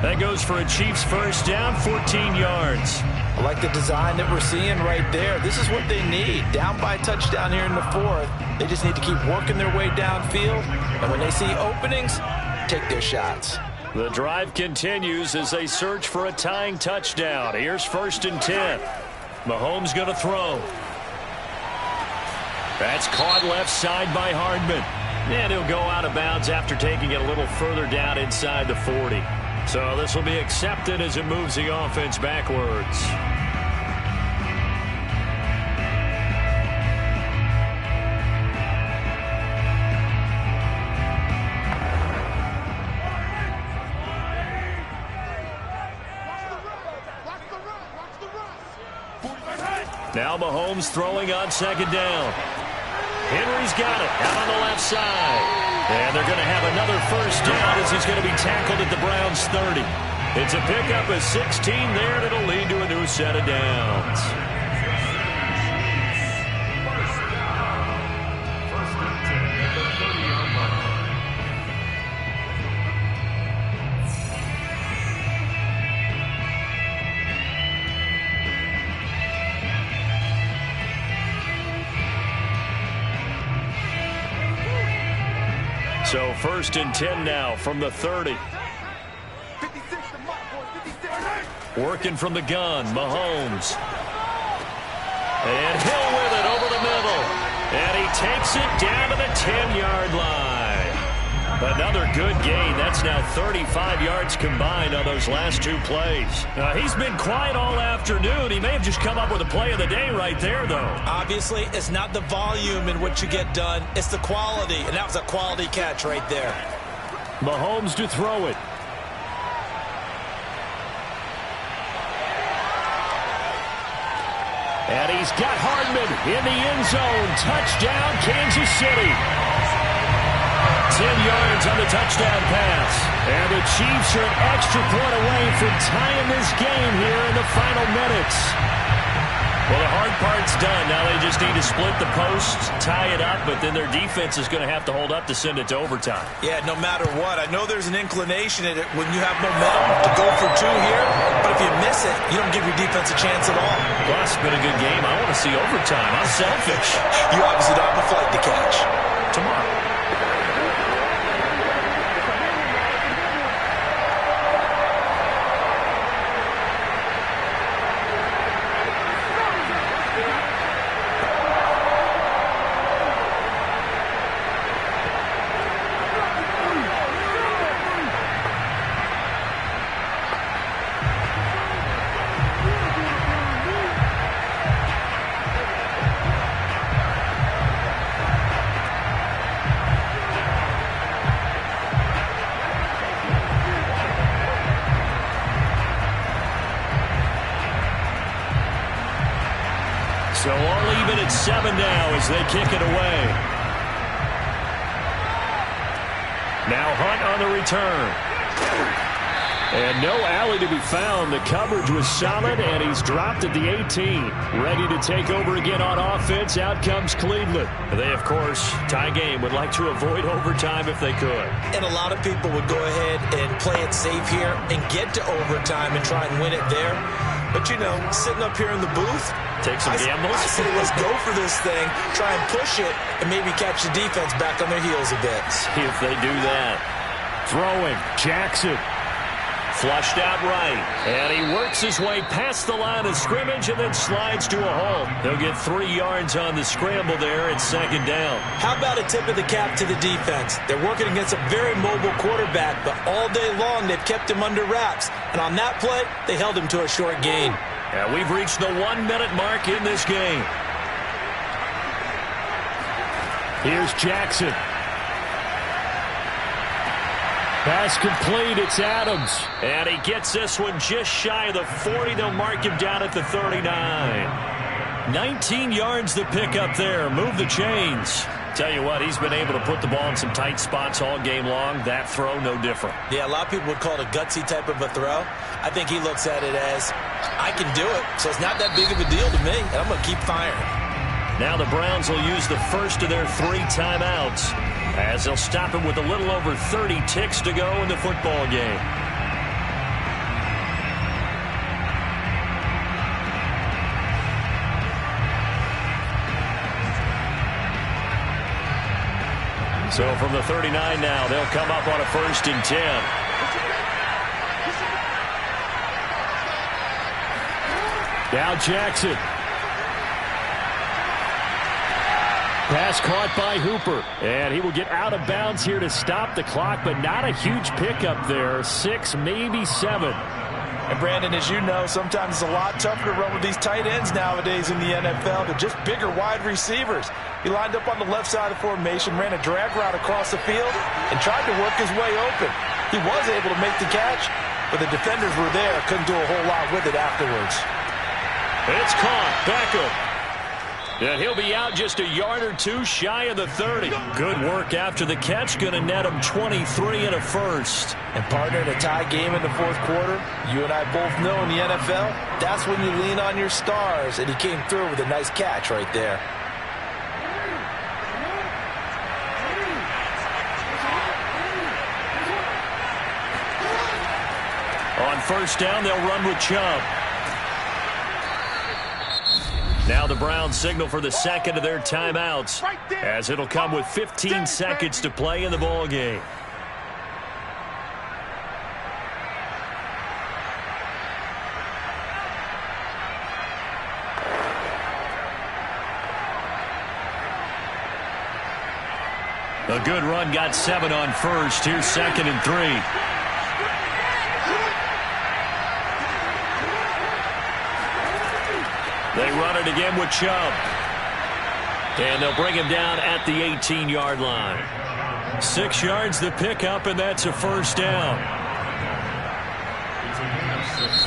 That goes for a Chiefs first down, 14 yards.
I like the design that we're seeing right there. This is what they need. Down by a touchdown here in the 4th. They just need to keep working their way downfield. And when they see openings, take their shots.
The drive continues as they search for a tying touchdown. Here's 1st and 10. Mahomes going to throw. That's caught left side by Hardman. And he'll go out of bounds after taking it a little further down inside the 40. So this will be accepted as it moves the offense backwards. Now Mahomes throwing on 2nd down. Henry's got it out on the left side. And they're going to have another first down as he's going to be tackled at the Browns 30. It's a pickup of 16 there, and it'll lead to a new set of downs.
First and 10 at the 30-yard line.
So 1st and 10 now from the 30. Working from the gun, Mahomes. And Hill with it over the middle. And he takes it down to the 10-yard line. Another good gain. That's now 35 yards combined on those last 2 plays. He's been quiet all afternoon. He may have just come up with a play of the day right there, though.
Obviously, it's not the volume in what you get done. It's the quality, and that was a quality catch right there.
Mahomes to throw it. And he's got Hardman in the end zone. Touchdown, Kansas City. 10 yards on the touchdown pass. And the Chiefs are an extra point away from tying this game here in the final minutes. Well, the hard part's done. Now they just need to split the posts, tie it up, but then their defense is going to have to hold up to send it to overtime.
Yeah, no matter what. I know there's an inclination in it when you have momentum to go for 2 here, but if you miss it, you don't give your defense a chance at all.
Well, it's been a good game. I want to see overtime. I'm selfish.
You obviously don't have a flight to catch.
Tomorrow. even at 7 now as they kick it away. Now Hunt on the return. And no alley to be found. The coverage was solid, and he's dropped at the 18. Ready to take over again on offense. Out comes Cleveland. They, of course, tie game, would like to avoid overtime if they could.
And a lot of people would go ahead and play it safe here and get to overtime and try and win it there. But, you know, sitting up here in the booth,
take some gambles.
I say let's go for this thing, try and push it, and maybe catch the defense back on their heels a bit.
See if they do that. Throwing, Jackson. Flushed out right, and he works his way past the line of scrimmage and then slides to a halt. They'll get 3 yards on the scramble there at 2nd down.
How about a tip of the cap to the defense? They're working against a very mobile quarterback, but all day long they've kept him under wraps. And on that play, they held him to a short gain.
And we've reached the 1-minute mark in this game. Here's Jackson. Pass complete, it's Adams. And he gets this one just shy of the 40. They'll mark him down at the 39. 19 yards to pick up there. Move the chains. Tell you what, he's been able to put the ball in some tight spots all game long. That throw, no different.
Yeah, a lot of people would call it a gutsy type of a throw. I think he looks at it as, I can do it, so it's not that big of a deal to me, and I'm going to keep firing.
Now the Browns will use the first of their 3 timeouts, as they'll stop it with a little over 30 ticks to go in the football game. So from the 39 now, they'll come up on a 1st and 10. Now Jackson. Pass caught by Hooper, and he will get out of bounds here to stop the clock, but not a huge pickup there. 6, maybe 7.
And Brandon, as you know, sometimes it's a lot tougher to run with these tight ends nowadays in the NFL. They're just bigger wide receivers. He lined up on the left side of the formation, ran a drag route across the field, and tried to work his way open. He was able to make the catch, but the defenders were there, couldn't do a whole lot with it afterwards.
It's caught. Beckham. And he'll be out just a yard or 2 shy of the 30. Good work after the catch. Going to net him 23 and a first.
And partner, in a tie game in the 4th quarter, you and I both know in the NFL, that's when you lean on your stars. And he came through with a nice catch right there.
On 1st down, they'll run with Chubb. Now the Browns signal for the 2nd of their timeouts, as it'll come with 15 seconds to play in the ball game. A good run got 7 on 1st. Here's 2nd and 3. They run it again with Chubb. And they'll bring him down at the 18-yard line. 6 yards to pick up, and that's a 1st down.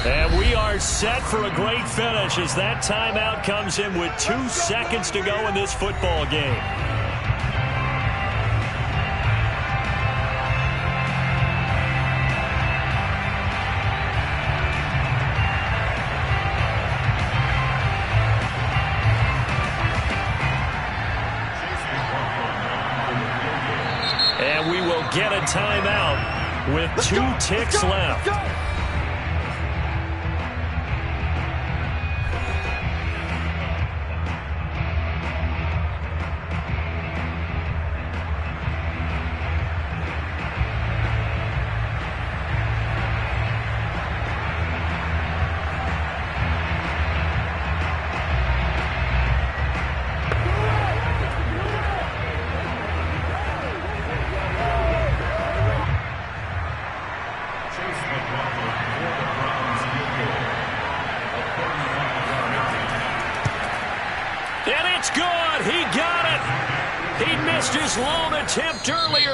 And we are set for a great finish as that timeout comes in with 2 seconds to go in this football game. And we will get a timeout with 2 ticks left.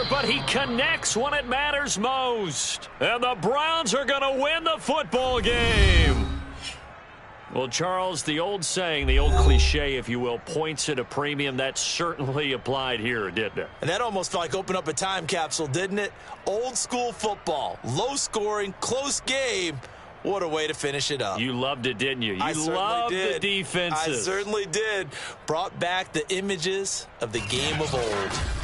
But he connects when it matters most. And the Browns are going to win the football game.
Well, Charles, the old saying, the old cliche, if you will, points at a premium, that certainly applied here, didn't it?
And that almost felt like opened up a time capsule, didn't it? Old school football, low scoring, close game. What a way to finish it up.
You loved it, didn't you? You
loved
the defenses.
I certainly did. Brought back the images of the game of old.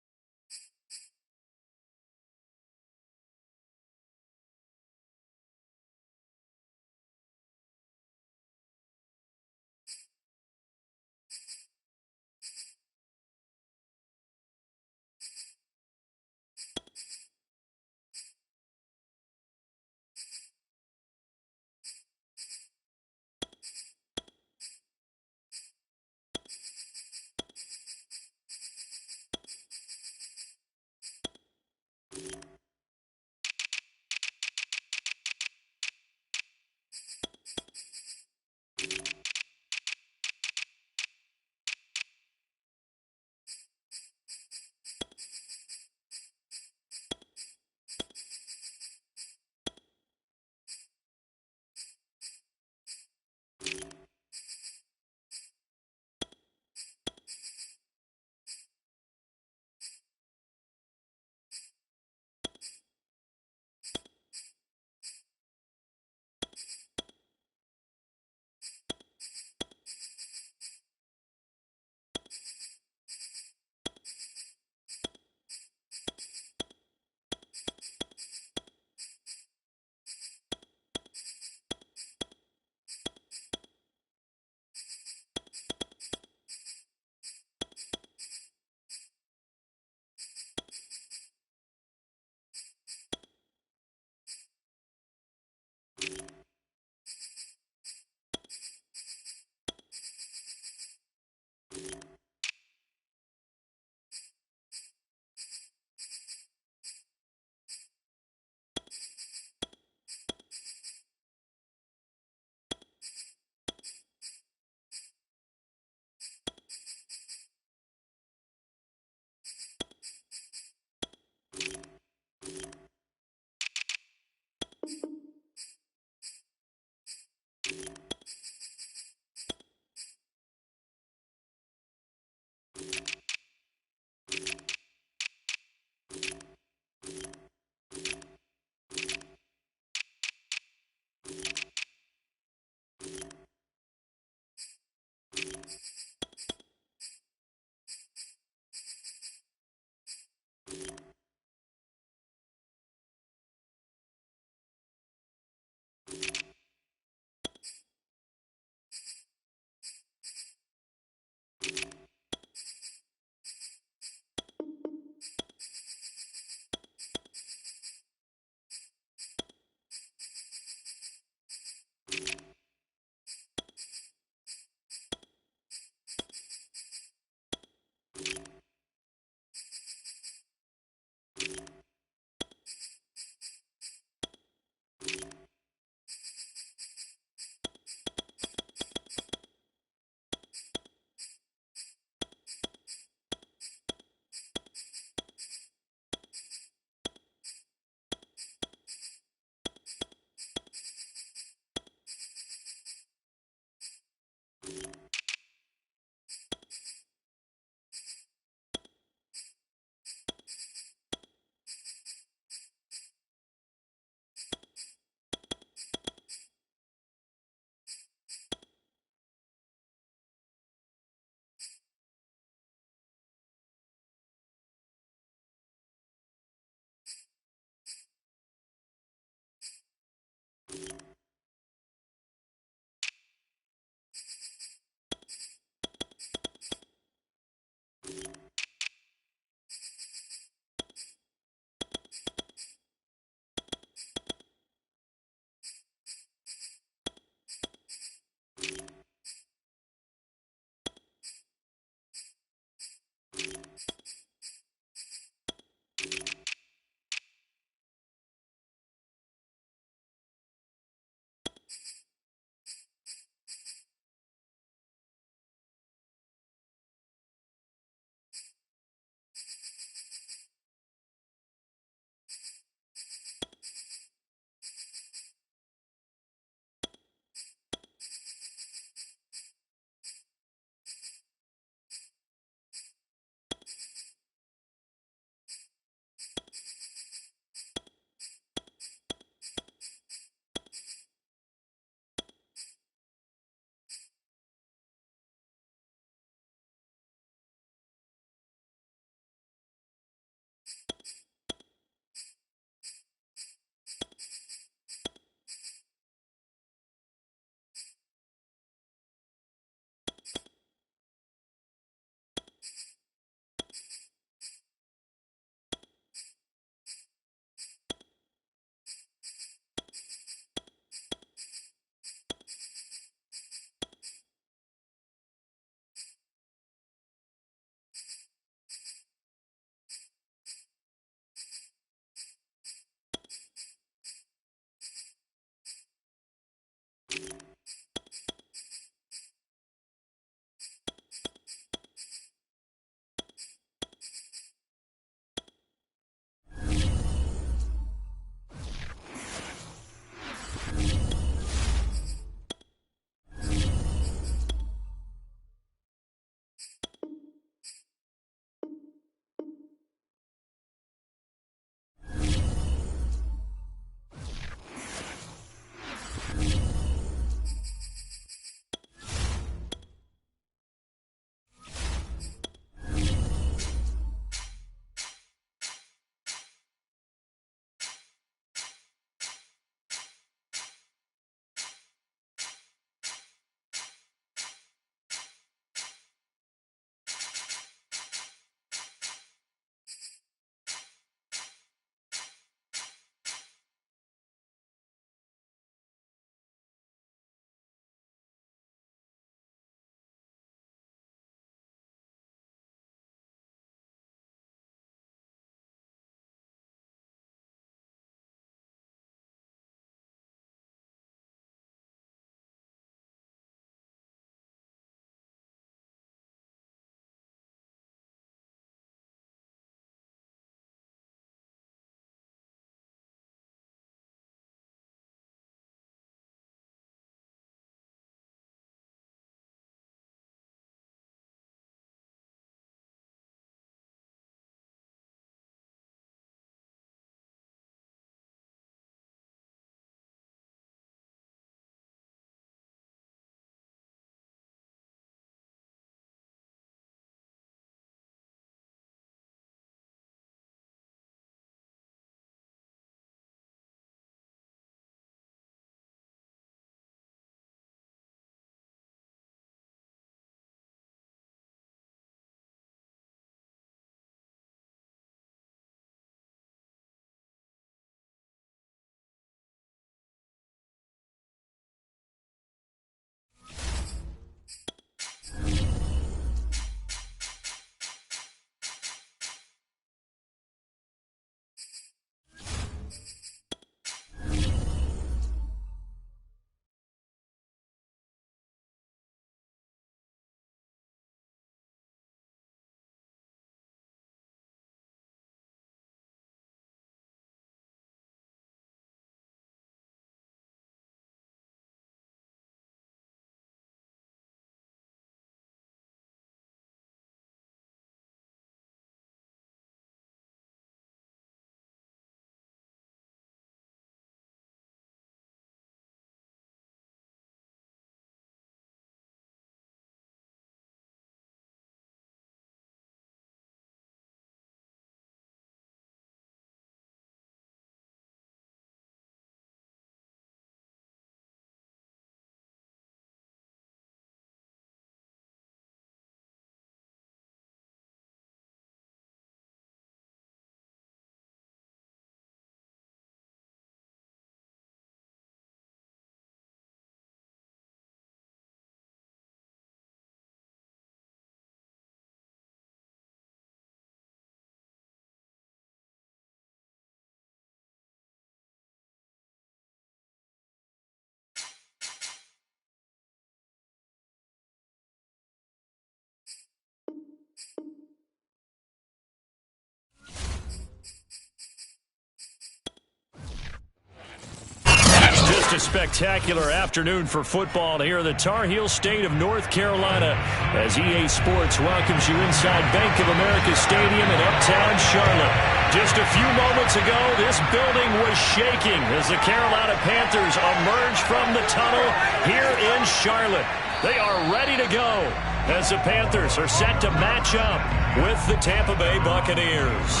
Just a spectacular afternoon for football here in the Tar Heel state of North Carolina as EA Sports welcomes you inside Bank of America Stadium in uptown Charlotte. Just a few moments ago, this building was shaking as the Carolina Panthers emerged from the tunnel here in Charlotte. They are ready to go as the Panthers are set to match up with the Tampa Bay Buccaneers.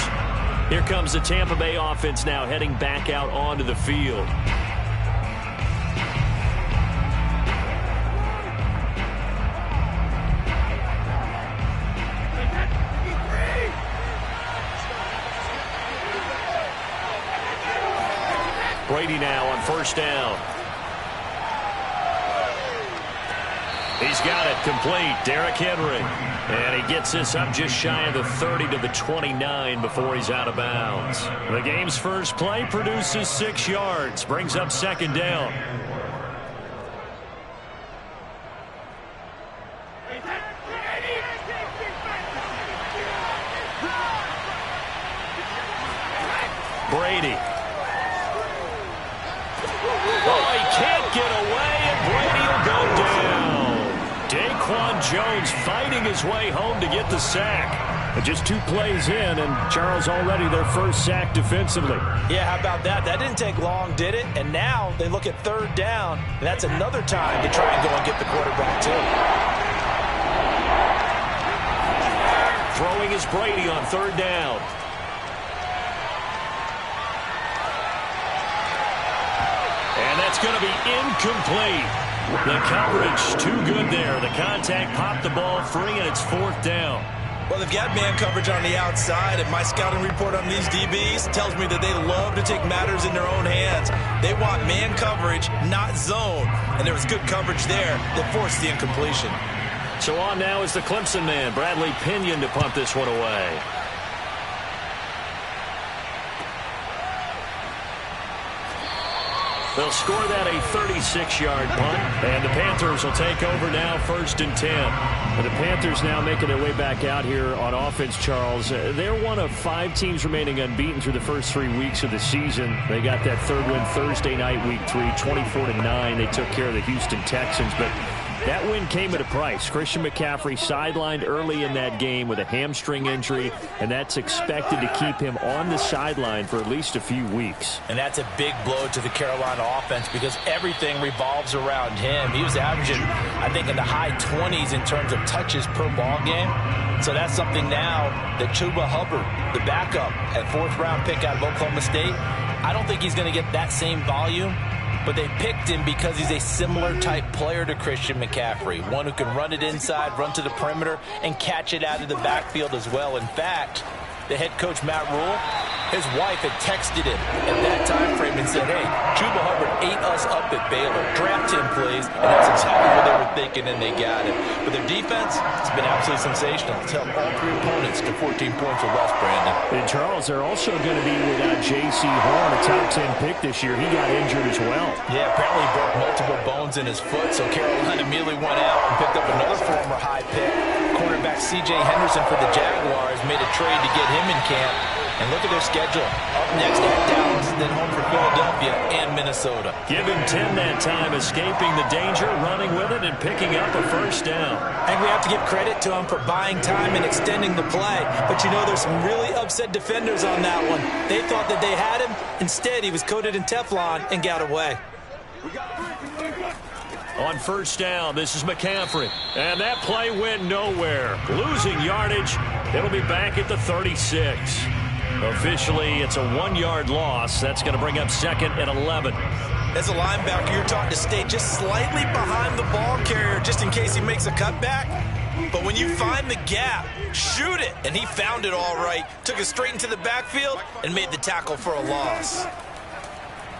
Here comes the Tampa Bay offense now heading back out onto the field. Brady now on first down. He's got it complete. Derrick Henry. And he gets this up just shy of the 30 to the 29 before he's out of bounds. The game's first play produces 6 yards. Brings up second down. Brady. Oh, he can't get away, and Brady will go down. Daquan Jones fighting his way home to get the sack. And just 2 plays in, and Charles already their first sack defensively.
Yeah, how about that? That didn't take long, did it? And now they look at third down, and that's another time to try and go and get the quarterback, too.
Throwing is Brady on third down. And that's going to be incomplete. The coverage too good there. The contact popped the ball free, and it's fourth down.
Well, they've got man coverage on the outside, and my scouting report on these DBs tells me that they love to take matters in their own hands. They want man coverage, not zone. And there was good coverage there that forced the incompletion.
So on now is the Clemson man, Bradley Pinion, to punt this one away. They'll score that a 36-yard punt, and the Panthers will take over now first and 10. And the Panthers now making their way back out here on offense, Charles. They're one of 5 teams remaining unbeaten through the first 3 weeks of the season. They got that third win Thursday night, week 3, 24-9. They took care of the Houston Texans, but that win came at a price. Christian McCaffrey sidelined early in that game with a hamstring injury, and that's expected to keep him on the sideline for at least a few weeks.
And that's a big blow to the Carolina offense because everything revolves around him. He was averaging, I think, in the high 20s in terms of touches per ball game. So that's something now that Chuba Hubbard, the backup at 4th-round pick out of Oklahoma State, I don't think he's going to get that same volume. But they picked him because he's a similar type player to Christian McCaffrey. One who can run it inside, run to the perimeter, and catch it out of the backfield as well. In fact, the head coach, Matt Rule, his wife had texted him at that time frame and said, hey, Chuba Hubbard ate us up at Baylor. Draft him, please. And that's exactly what they were thinking, and they got it. But their defense has been absolutely sensational. It's held all 3 opponents to 14 points or less, Brandon.
And, Charles, they're also going to be without J.C. Horn, a top 10 pick this year. He got injured as well.
Yeah, apparently he broke multiple bones in his foot, so Carolina immediately went out and picked up another former high pick. Cornerback C.J. Henderson for the Jaguars made a trade to get him in camp. And look at their schedule. Up next at Dallas, then home for Philadelphia and Minnesota.
Give him 10 that time, escaping the danger, running with it, and picking up a first down.
I think we have to give credit to him for buying time and extending the play. But, you know, there's some really upset defenders on that one. They thought that they had him. Instead, he was coated in Teflon and got away.
On first down, this is McCaffrey. And that play went nowhere. Losing yardage. It'll be back at the 36. Officially, it's a 1-yard loss. That's going to bring up second and 11.
As a linebacker, you're taught to stay just slightly behind the ball carrier just in case he makes a cutback. But when you find the gap, shoot it. And he found it all right. Took it straight into the backfield and made the tackle for a loss.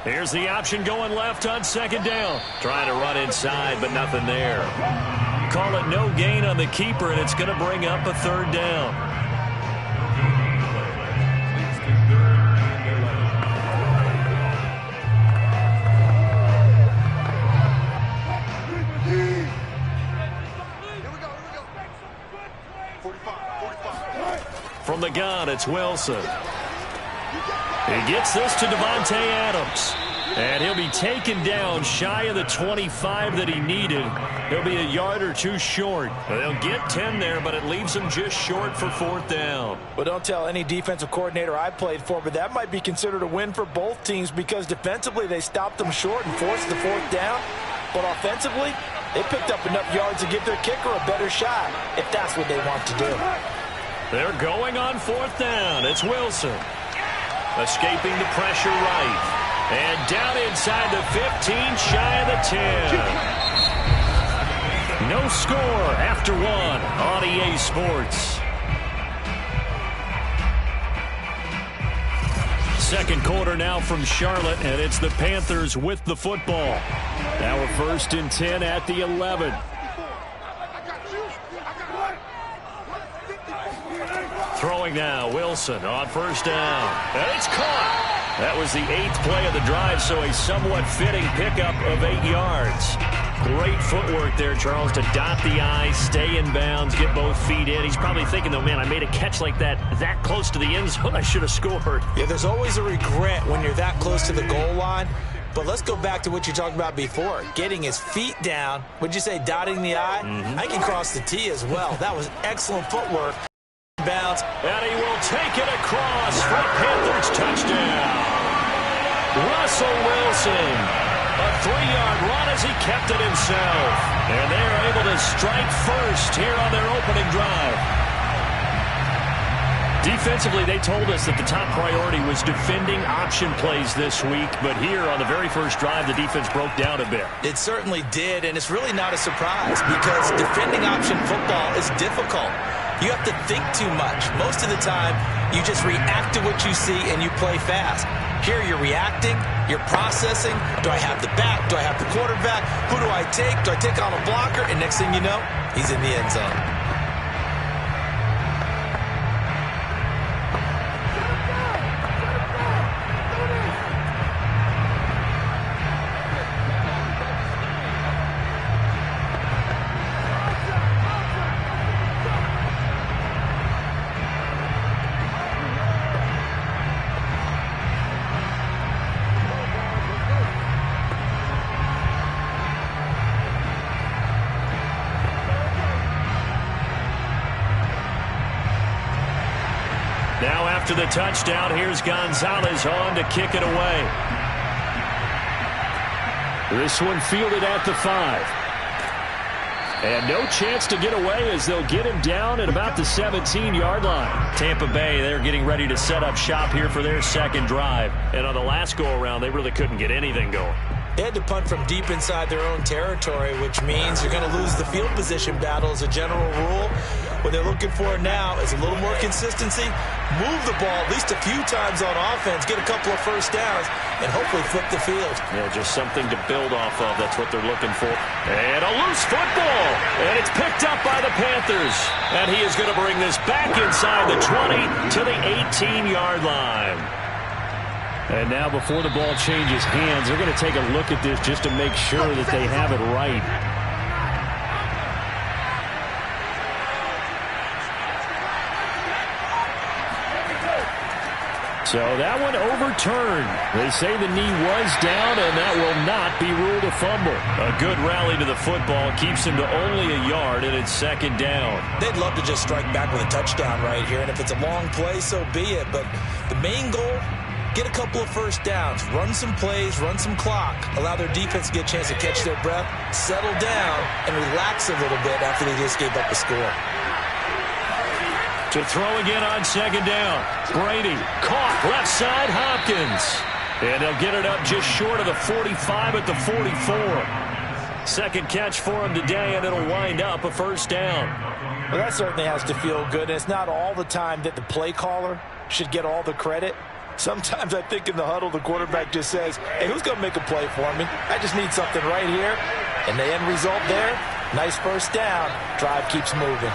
Here's the option going left on second down. Trying to run inside, but nothing there. Call it no gain on the keeper, and it's going to bring up a third down. From the gun, it's Wilson. He gets this to Devontae Adams. And he'll be taken down shy of the 25 that he needed. He'll be a yard or two short. They'll get 10 there, but it leaves him just short for 4th down.
Well, don't tell any defensive coordinator I played for, but that might be considered a win for both teams because defensively they stopped them short and forced the 4th down. But offensively, they picked up enough yards to give their kicker a better shot if that's what they want to do.
They're going on 4th down. It's Wilson. Escaping the pressure right. And down inside the 15, shy of the 10. No score after 1 on EA Sports. Second quarter now from Charlotte, and it's the Panthers with the football. Now we're 1st and 10 at the 11. Throwing now, Wilson on 1st down. And it's caught. That was the 8th play of the drive, so a somewhat fitting pickup of 8 yards. Great footwork there, Charles, to dot the I, stay in bounds, get both feet in. He's probably thinking, though, man, I made a catch like that close to the end zone. I should have scored.
Yeah, there's always a regret when you're that close to the goal line. But let's go back to what you talked about before. Getting his feet down. Would you say dotting the I? I can cross the T as well. That was excellent footwork. Bounce.
And he will take it across for a Panthers touchdown. Russell Wilson. A 3-yard run as he kept it himself. And they are able to strike first here on their opening drive. Defensively, they told us that the top priority was defending option plays this week. But here on the very first drive, the defense broke down a bit.
It certainly did, and it's really not a surprise because defending option football is difficult. You have to think too much. Most of the time, you just react to what you see and you play fast. Here you're reacting, you're processing. Do I have the back? Do I have the quarterback? Who do I take? Do I take on a blocker? And next thing you know, he's in the end zone.
Now after the touchdown, here's Gonzalez on to kick it away. This one fielded at the 5. And no chance to get away as they'll get him down at about the 17-yard line. Tampa Bay, they're getting ready to set up shop here for their second drive. And on the last go-around, they really couldn't get anything going.
They had to punt from deep inside their own territory, which means you're going to lose the field position battle as a general rule. What they're looking for now is a little more consistency, move the ball at least a few times on offense, get a couple of first downs, and hopefully flip the field.
Yeah, just something to build off of. That's what they're looking for. And a loose football. And it's picked up by the Panthers. And he is going to bring this back inside the 20 to the 18-yard line. And now before the ball changes hands, they're going to take a look at this just to make sure that they have it right. So that one overturned. They say the knee was down, and that will not be ruled a fumble. A good rally to the football keeps him to only a yard, and it's second down.
They'd love to just strike back with a touchdown right here, and if it's a long play, so be it. But the main goal, get a couple of first downs, run some plays, run some clock, allow their defense to get a chance to catch their breath, settle down, and relax a little bit after they just gave up a score.
To throw again on second down. Brady caught left side, Hopkins. And they'll get it up just short of the 45 at the 44. Second catch for him today, and it'll wind up a first down.
Well, that certainly has to feel good, and it's not all the time that the play caller should get all the credit. Sometimes I think in the huddle, the quarterback just says, hey, who's going to make a play for me? I just need something right here. And the end result there, nice first down. Drive keeps moving.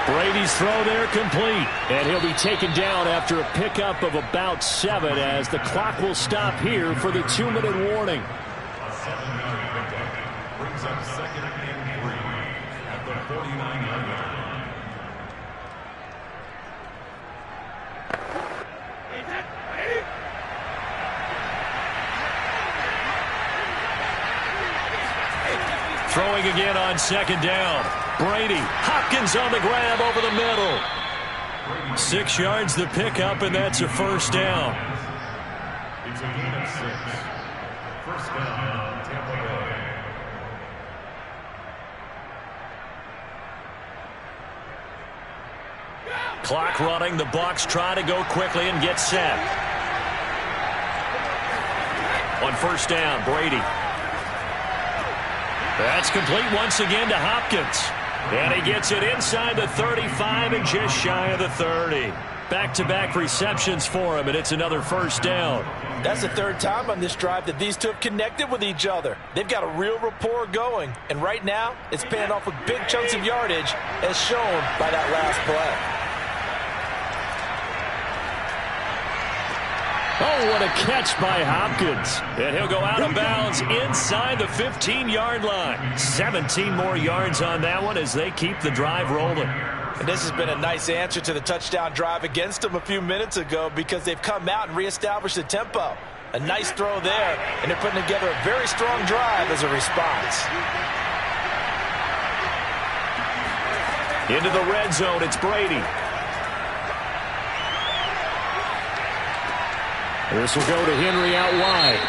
Brady's throw there complete. And he'll be taken down after a pickup of about 7 as the clock will stop here for the 2-minute warning.
A 7-yard pickup brings up second and 3 at the 49-yard line.
Throwing again on second down. Brady. Hopkins on the grab over the middle. 6 yards the pickup, and that's a first down.
It's a gain of 6. First down, Tampa Bay.
Clock running. The Bucs try to go quickly and get set. On first down, Brady. That's complete once again to Hopkins. And he gets it inside the 35 and just shy of the 30. Back-to-back receptions for him, and it's another first down.
That's the third time on this drive that these two have connected with each other. They've got a real rapport going, and right now it's paying off with big chunks of yardage as shown by that last play.
Oh, what a catch by Hopkins. And he'll go out of bounds inside the 15-yard line. 17 more yards on that one as they keep the drive rolling.
And this has been a nice answer to the touchdown drive against them a few minutes ago because they've come out and reestablished the tempo. A nice throw there, and they're putting together a very strong drive as a response.
Into the red zone, it's Brady. This will go to Henry out wide.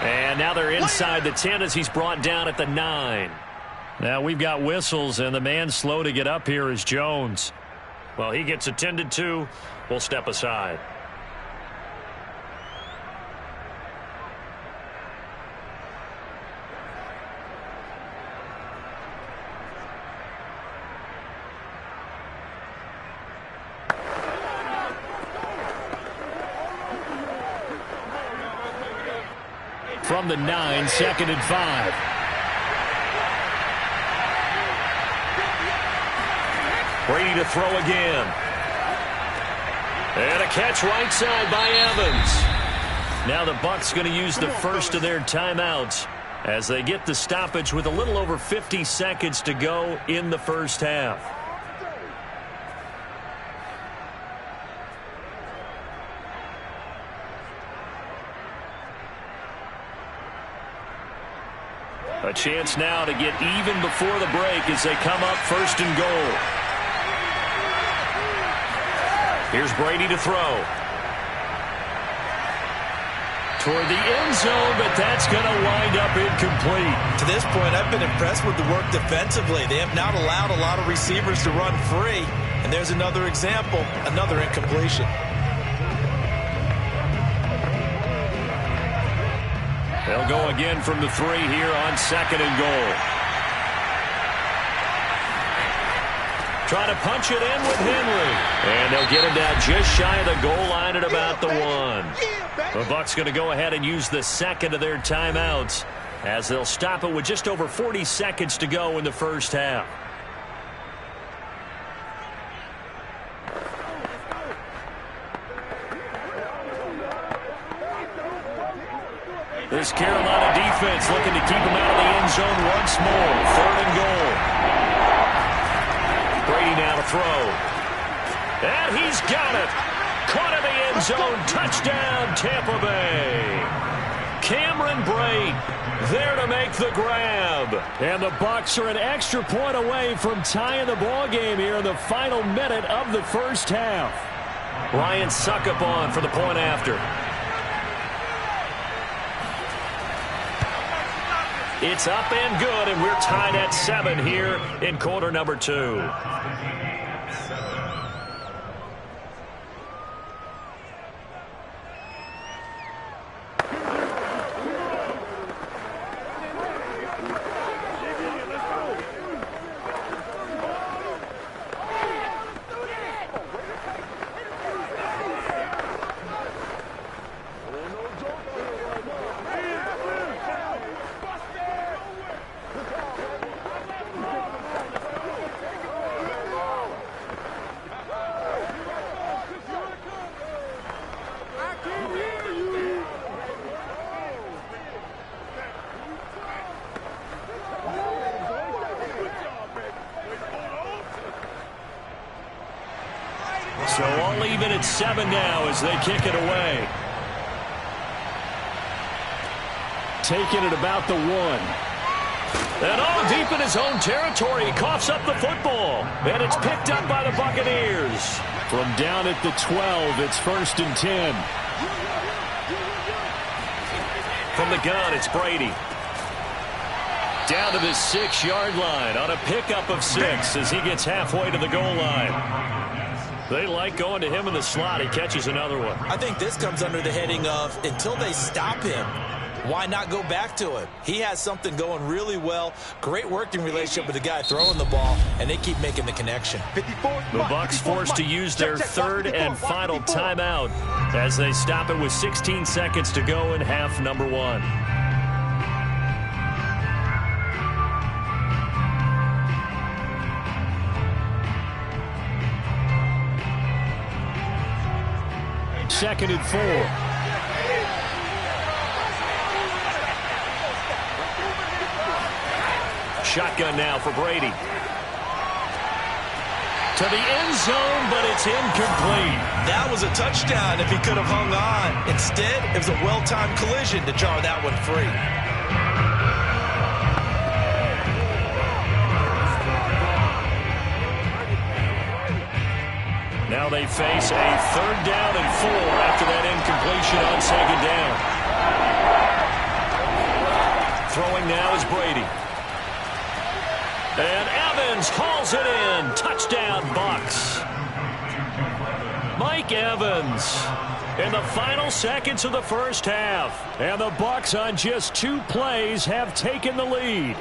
And now they're inside the 10 as he's brought down at the 9. Now we've got whistles, and the man slow to get up here is Jones. Well, he gets attended to. We'll step aside. From the 9, 2nd and 5. Brady to throw again. And a catch right side by Evans. Now the Bucs going to use the first of their timeouts as they get the stoppage with a little over 50 seconds to go in the first half. A chance now to get even before the break as they come up 1st and goal. Here's Brady to throw. Toward the end zone, but that's going to wind up incomplete.
To this point, I've been impressed with the work defensively. They have not allowed a lot of receivers to run free. And there's another example, another incompletion.
They'll go again from the 3 here on 2nd and goal. Trying to punch it in with Henry. And they'll get him down just shy of the goal line at about the 1. The Bucs going to go ahead and use the second of their timeouts as they'll stop it with just over 40 seconds to go in the first half. This Carolina defense looking to keep him out of the end zone once more. 3rd and goal. Brady now to throw. And he's got it. Caught in the end zone. Touchdown, Tampa Bay. Cameron Brate there to make the grab. And the Bucs are an extra point away from tying the ball game here in the final minute of the first half. Ryan Succop on for the point after. It's up and good, and we're tied at 7 here in quarter number 2. So all even at 7 now as they kick it away. Taking it about the 1. And all deep in his own territory, he coughs up the football. And it's picked up by the Buccaneers.
From down at the 12, it's 1st and 10.
From the gun, it's Brady. Down to the 6-yard line on a pickup of 6 as he gets halfway to the goal line. They like going to him in the slot. He catches another one.
I think this comes under the heading of until they stop him, why not go back to him? He has something going really well. Great working relationship with the guy throwing the ball, and they keep making the connection.
The Bucs forced to use their 3rd and final timeout as they stop it with 16 seconds to go in half number 1.
Second and 4.
Shotgun now for Brady. To the end zone, but it's incomplete.
That was a touchdown if he could have hung on. Instead, it was a well-timed collision to jar that one free.
Now they face a 3rd down and 4 after that incompletion on 2nd down. Throwing now is Brady. And Evans hauls it in. Touchdown, Bucs. Mike Evans in the final seconds of the first half. And the Bucs on just 2 plays have taken the lead.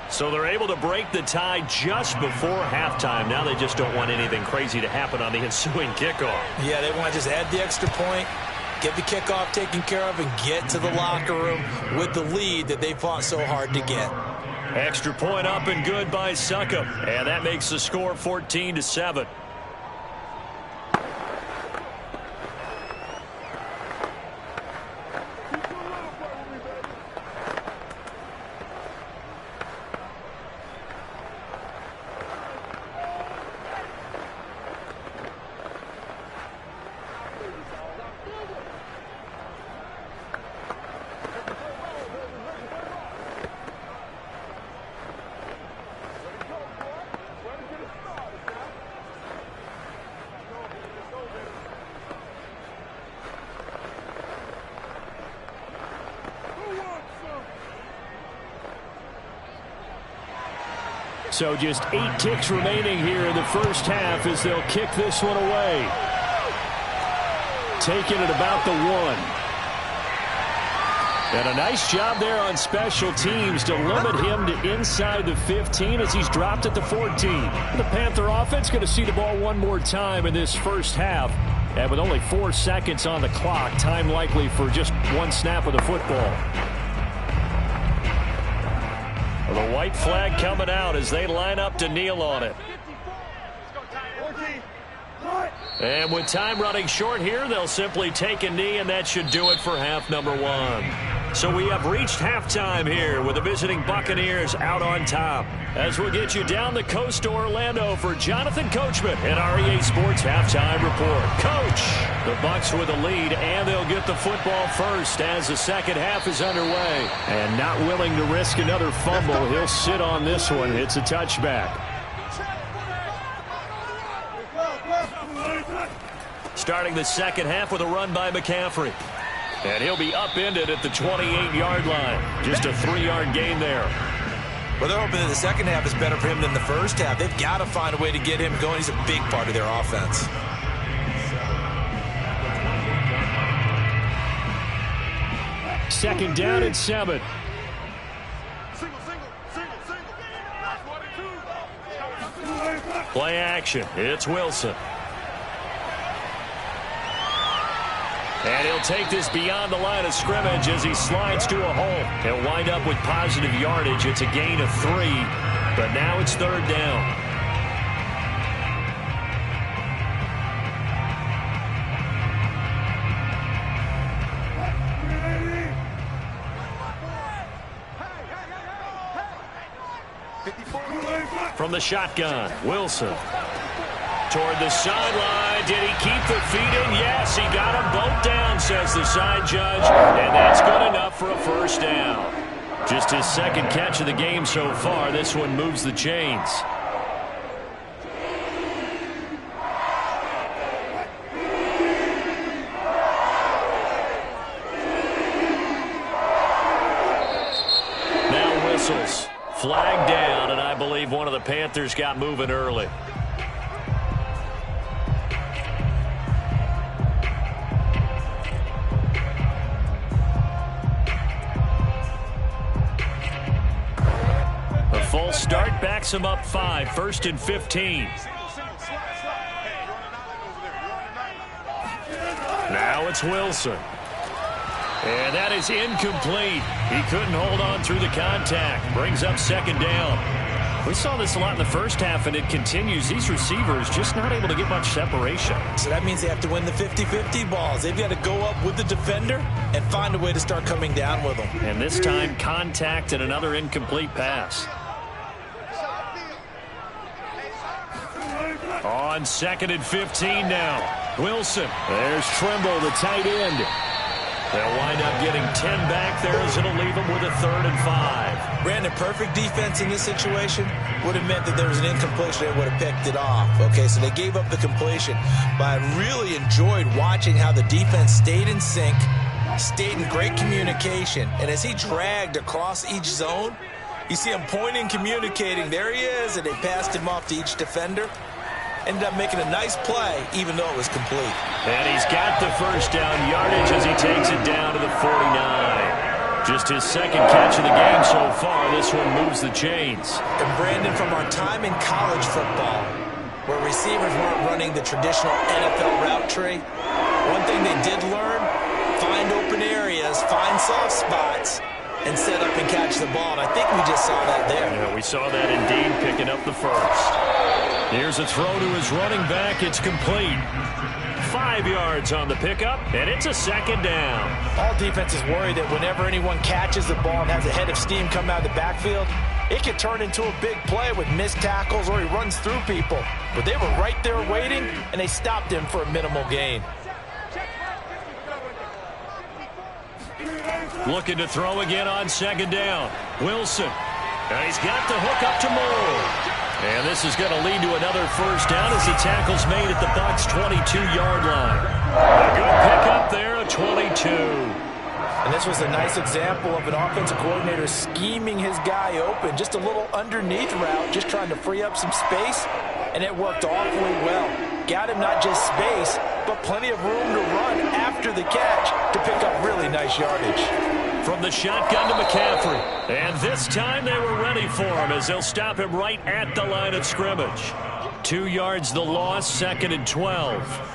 So they're able to break the tie just before halftime. Now they just don't want anything crazy to happen on the ensuing kickoff.
Yeah, they want to just add the extra point, get the kickoff taken care of, and get to the locker room with the lead that they fought so hard to get.
Extra point up and good by Succop. And that makes the score 14-7.
So just 8 ticks remaining here in the first half as they'll kick this one away. Taking it about the 1. And a nice job there on special teams to limit him to inside the 15 as he's dropped at the 14. The Panther offense going to see the ball one more time in this first half. And with only 4 seconds on the clock, time likely for just 1 snap of the football.
The white flag coming out as they line up to kneel on it. And with time running short here, they'll simply take a knee, and that should do it for half number 1. So we have reached halftime here with the visiting Buccaneers out on top. As we'll get you down the coast to Orlando for Jonathan Coachman and our EA Sports Halftime Report. Coach, the Bucs with a lead, and they'll get the football first as the second half is underway.
And not willing to risk another fumble, he'll sit on this one. It's a touchback.
Starting the second half with a run by McCaffrey. And he'll be upended at the 28-yard line. Just a 3-yard gain there.
Well, they're hoping that the second half is better for him than the first half. They've got to find a way to get him going. He's a big part of their offense.
Second down and 7.
Play action. It's Wilson. And he'll take this beyond the line of scrimmage as he slides to a hole. He'll wind up with positive yardage. It's a gain of 3, but now it's third down. From the shotgun, Wilson. Toward the sideline. Did he keep the feet in? Yes, he got them both down, says the side judge. And that's good enough for a first down.
Just his second catch of the game so far. This one moves the chains. Now whistles. Flag down, and I believe one of the Panthers got moving early. A full start backs him up 5, 1st and 15. Now it's Wilson. And that is incomplete. He couldn't hold on through the contact. Brings up 2nd down. We saw this a lot in the first half, and it continues. These receivers just not able to get much separation.
So that means they have to win the 50-50 balls. They've got to go up with the defender and find a way to start coming down with them.
And this time, contact and another incomplete pass. On 2nd and 15 now. Wilson. There's Trimble, the tight end. They'll wind up getting 10 back there as it'll leave them with a 3rd and 5.
Brandon, perfect defense in this situation would have meant that there was an incompletion. They would have picked it off. Okay, so they gave up the completion. But I really enjoyed watching how the defense stayed in sync, stayed in great communication. And as he dragged across each zone, you see him pointing, communicating. There he is, and they passed him off to each defender. Ended up making a nice play, even though it was complete.
And he's got the 1st down yardage as he takes it down to the 49. Just his 2nd catch of the game so far. This one moves the chains.
And Brandon, from our time in college football, where receivers weren't running the traditional NFL route tree, one thing they did learn, find open areas, find soft spots, and set up and catch the ball. And I think we just saw that there.
Yeah, we saw that indeed, picking up the 1st. Here's a throw to his running back. It's complete. 5 yards on the pickup, and it's a 2nd down.
All defenses worry that whenever anyone catches the ball and has a head of steam come out of the backfield, it can turn into a big play with missed tackles or he runs through people. But they were right there waiting, and they stopped him for a minimal gain.
Looking to throw again on 2nd down. Wilson. And he's got the hook up to Moore. And this is going to lead to another 1st down as the tackle's made at the Bucs' 22-yard line. A good pickup there, a 22.
And this was a nice example of an offensive coordinator scheming his guy open. Just a little underneath route, just trying to free up some space, and it worked awfully well. Got him not just space, but plenty of room to run after the catch to pick up really nice yardage.
From the shotgun to McCaffrey. And this time they were ready for him as they'll stop him right at the line of scrimmage. 2 yards the loss, 2nd and 12.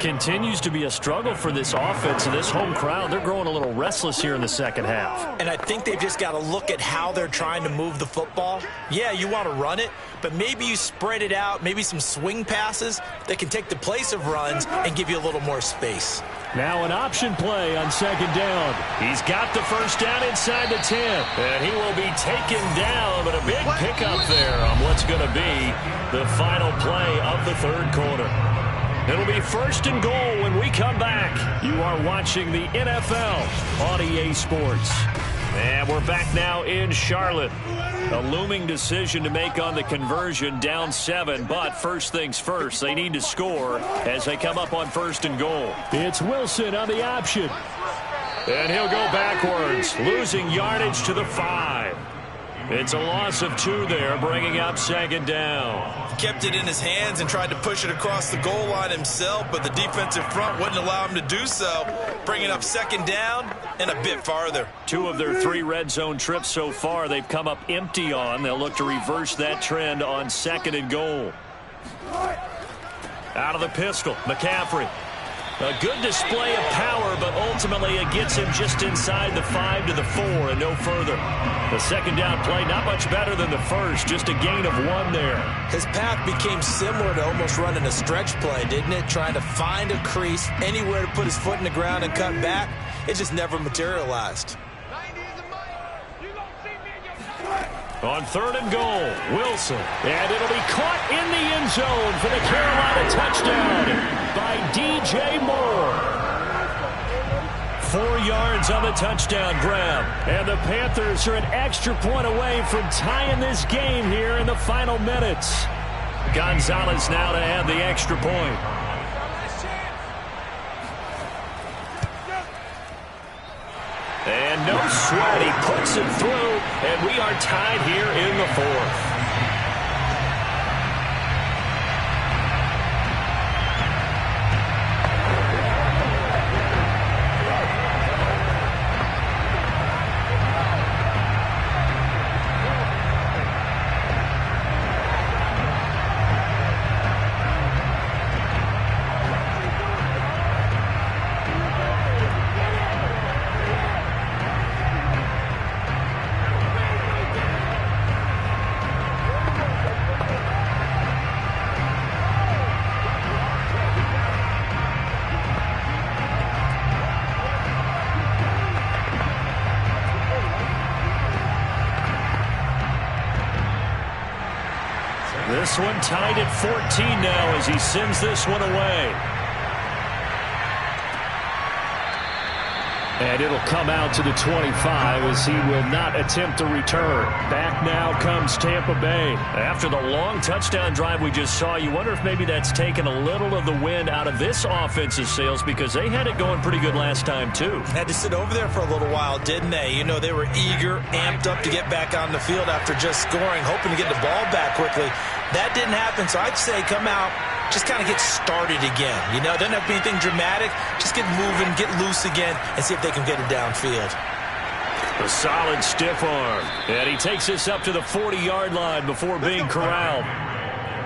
Continues to be a struggle for this offense and this home crowd. They're growing a little restless here in the 2nd half.
And I think they've just got to look at how they're trying to move the football. Yeah, you want to run it, but maybe you spread it out, maybe some swing passes that can take the place of runs and give you a little more space.
Now an option play on 2nd down. He's got the 1st down inside the 10. And he will be taken down, but a big pickup there on what's going to be the final play of the 3rd quarter. It'll be 1st and goal when we come back. You are watching the NFL on EA Sports. And we're back now in Charlotte. A looming decision to make on the conversion, down 7. But first things first, they need to score as they come up on 1st and goal. It's Wilson on the option. And he'll go backwards, losing yardage to the 5. It's a loss of 2 there, bringing up 2nd down.
Kept it in his hands and tried to push it across the goal line himself, but the defensive front wouldn't allow him to do so, bringing up 2nd down and a bit farther.
2 of their 3 red zone trips so far they've come up empty on. They'll look to reverse that trend on 2nd and goal. Out of the pistol, McCaffrey. A good display of power, but ultimately it gets him just inside the 5 to the 4 and no further. The 2nd down play, not much better than the 1st, just a gain of 1 there.
His path became similar to almost running a stretch play, didn't it? Trying to find a crease, anywhere to put his foot in the ground and cut back. It just never materialized.
On 3rd and goal, Wilson. And it'll be caught in the end zone for the Carolina touchdown by DJ Moore.
4 yards on the touchdown grab.
And the Panthers are an extra point away from tying this game here in the final minutes.
Gonzalez now to add the extra point. And no sweat, he puts it through, and we are tied here in the 4th. This one tied at 14 now as he sends this one away.
And it'll come out to the 25 as he will not attempt to return. Back now comes Tampa Bay.
After the long touchdown drive we just saw, you wonder if maybe that's taken a little of the wind out of this offense's sails because they had it going pretty good last time too.
Had to sit over there for a little while, didn't they? You know, they were eager, amped up to get back on the field after just scoring, hoping to get the ball back quickly. That didn't happen, so I'd say come out, just kind of get started again. You know, it doesn't have to be anything dramatic. Just get moving, get loose again, and see if they can get it downfield.
A solid stiff arm. And he takes this up to the 40-yard line before being corralled.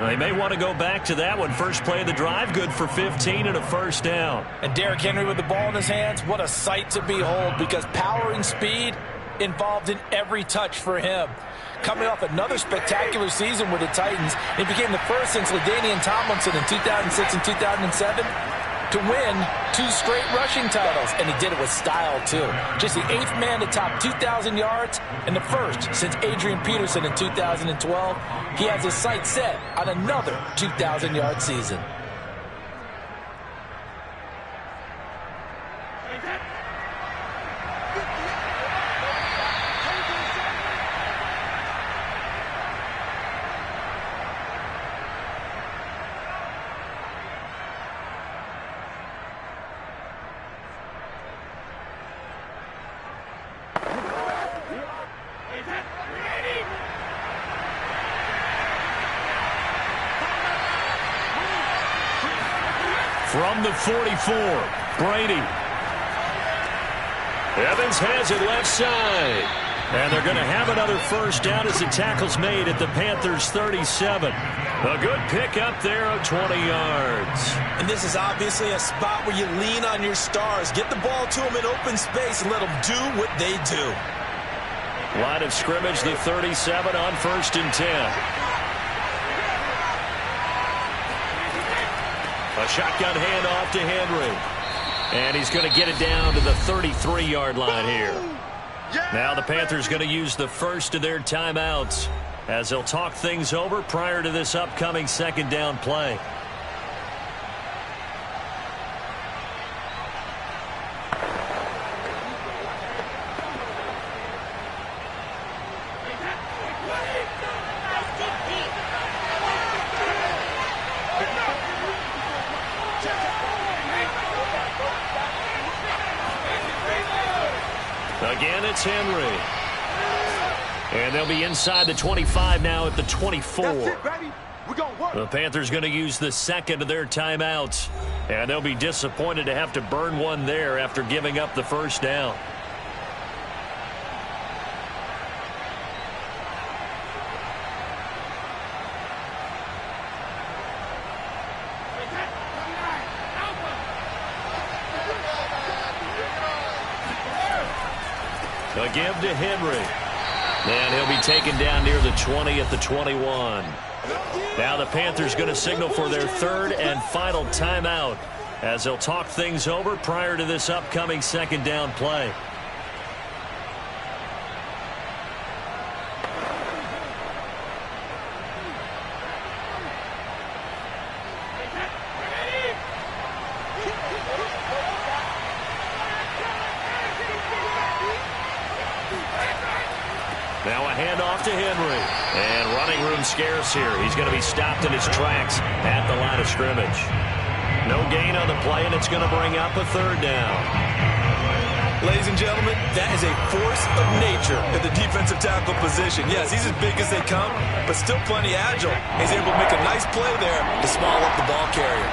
They may want to go back to that one. First play of the drive, good for 15 and a first down.
And Derrick Henry with the ball in his hands, what a sight to behold, because power and speed involved in every touch for him. Coming off another spectacular season with the Titans, he became the first since LaDainian Tomlinson in 2006 and 2007 to win 2 straight rushing titles, and he did it with style too. Just the 8th man to top 2,000 yards and the first since Adrian Peterson in 2012. He has his sights set on another 2,000-yard season.
From the 44, Brady. Evans has it left side. And they're going to have another first down as the tackle's made at the Panthers' 37. A good pickup there of 20 yards.
And this is obviously a spot where you lean on your stars. Get the ball to them in open space and let them do what they do.
Line of scrimmage, the 37 on 1st and 10. A shotgun handoff to Henry. And he's going to get it down to the 33-yard line here. Now the Panthers going to use the first of their timeouts as they'll talk things over prior to this upcoming second down play. Again, it's Henry. And they'll be inside the 25 now at the 24. The Panthers going to use the second of their timeouts. And they'll be disappointed to have to burn one there after giving up the first down. A give to Henry. And he'll be taken down near the 20 at the 21. Now the Panthers going to signal for their third and final timeout as they'll talk things over prior to this upcoming second down play.
Now a handoff to Henry. And running room scarce here. He's going to be stopped in his tracks at the line of scrimmage. No gain on the play, and it's going to bring up a third down.
Ladies and gentlemen, that is a force of nature at the defensive tackle position. Yes, he's as big as they come, but still plenty agile. He's able to make a nice play there to small up the ball carrier.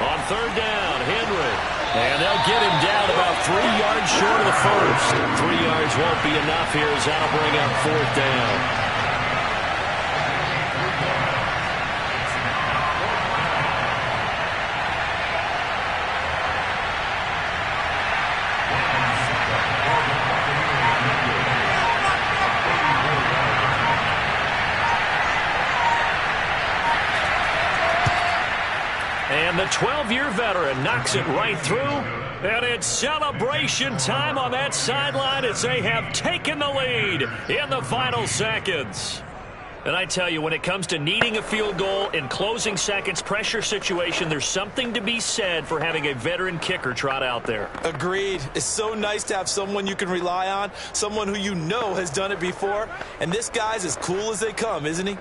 On third down, Henry. And they'll get him down about 3 yards short of the first. 3 yards won't be enough here as that'll bring up fourth down. And the 12-year veteran knocks it right through. And it's celebration time on that sideline as they have taken the lead in the final seconds. And I tell you, when it comes to needing a field goal in closing seconds pressure situation, there's something to be said for having a veteran kicker trot out there.
Agreed. It's so nice to have someone you can rely on, someone who you know has done it before. And this guy's as cool as they come, isn't he?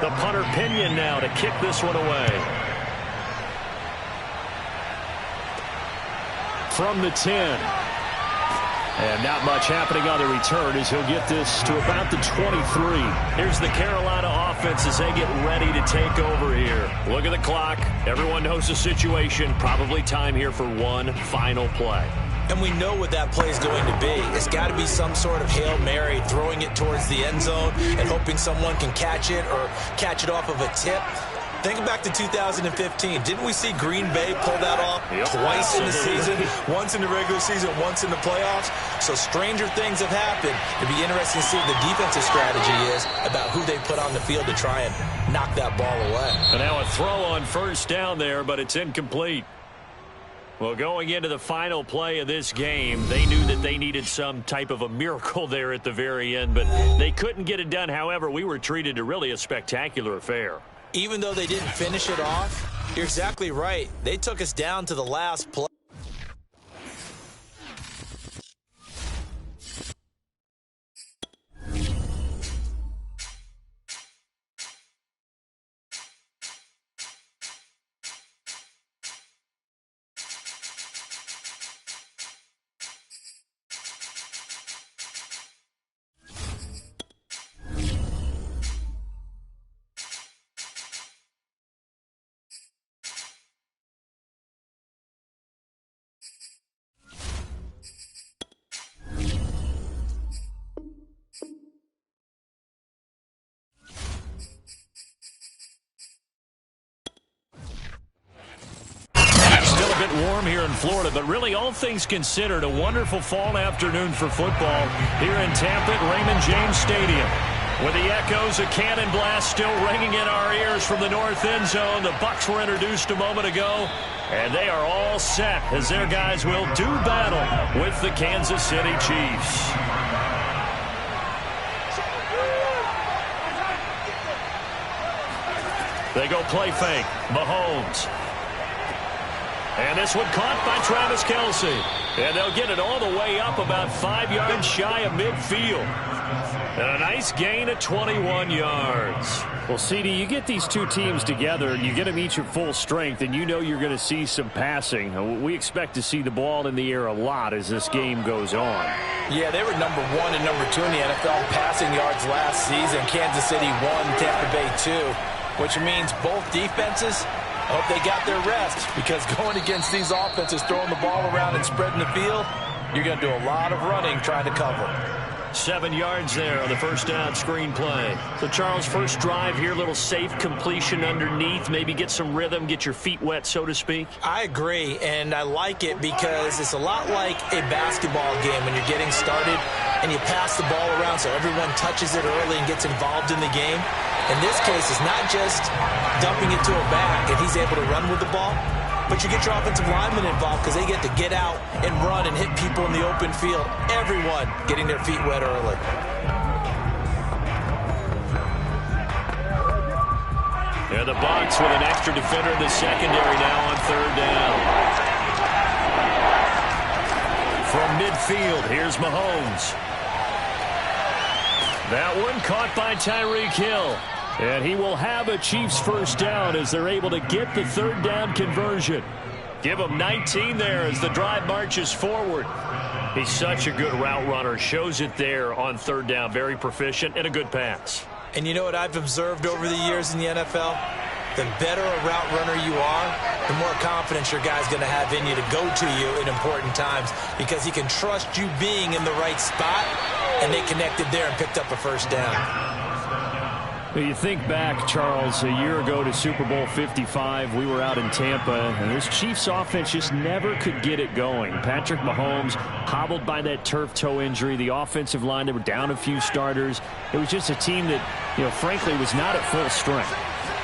The punter Pinion now to kick this one away. From the 10. And not much happening on the return as he'll get this to about the 23. Here's the Carolina offense as they get ready to take over here. Look at the clock. Everyone knows the situation. Probably time here for one final play.
And we know what that play is going to be. It's got to be some sort of Hail Mary, throwing it towards the end zone and hoping someone can catch it or catch it off of a tip. Think back to 2015. Didn't we see Green Bay pull that off twice in the season? Once in the regular season, once in the playoffs. So stranger things have happened. It'd be interesting to see what the defensive strategy is about who they put on the field to try and knock that ball away.
And now a throw on first down there, but it's incomplete. Well, going into the final play of this game, they knew that they needed some type of a miracle there at the very end, but they couldn't get it done. However, we were treated to really a spectacular affair.
Even though they didn't finish it off, you're exactly right. They took us down to the last play.
Warm here in Florida, but really all things considered, a wonderful fall afternoon for football here in Tampa at Raymond James Stadium. With the echoes of cannon blast still ringing in our ears from the north end zone, the Bucs were introduced a moment ago, and they are all set as their guys will do battle with the Kansas City Chiefs. They go play fake. Mahomes. And this one caught by Travis Kelce. And they'll get it all the way up about 5 yards shy of midfield. And a nice gain of 21 yards. Well, CD, you get these two teams together and you get them each at full strength, and you know you're going to see some passing. We expect to see the ball in the air a lot as this game goes on.
Yeah, they were number 1 and number 2 in the NFL passing yards last season. Kansas City 1, Tampa Bay 2, which means both defenses, I hope they got their rest, because going against these offenses, throwing the ball around and spreading the field, you're going to do a lot of running trying to cover.
7 yards there on the first down screen play. So, Charles, first drive here, little safe completion underneath, maybe get some rhythm, get your feet wet, so to speak.
I agree, and I like it because it's a lot like a basketball game when you're getting started.
and you pass the ball around so everyone touches it early and gets involved in the game. In this case, it's not just dumping it to a back and he's able to run with the ball, but you get your offensive linemen involved because they get to get out and run and hit people in the open field. Everyone getting their feet wet early.
Yeah, the Bucs with an extra defender in the secondary now on third down. From midfield, here's Mahomes. That one caught by Tyreek Hill. And he will have a Chiefs first down as they're able to get the third down conversion. Give him 19 there as the drive marches forward. He's such a good route runner. Shows it there on third down. Very proficient and a good pass.
And you know what I've observed over the years in the NFL? The better a route runner you are, the more confidence your guy's going to have in you to go to you in important times because he can trust you being in the right spot, and they connected there and picked up a first down.
You think back, Charles, a year ago to Super Bowl 55, we were out in Tampa, and this Chiefs offense just never could get it going. Patrick Mahomes hobbled by that turf toe injury. The offensive line, they were down a few starters. It was just a team that, frankly, was not at full strength.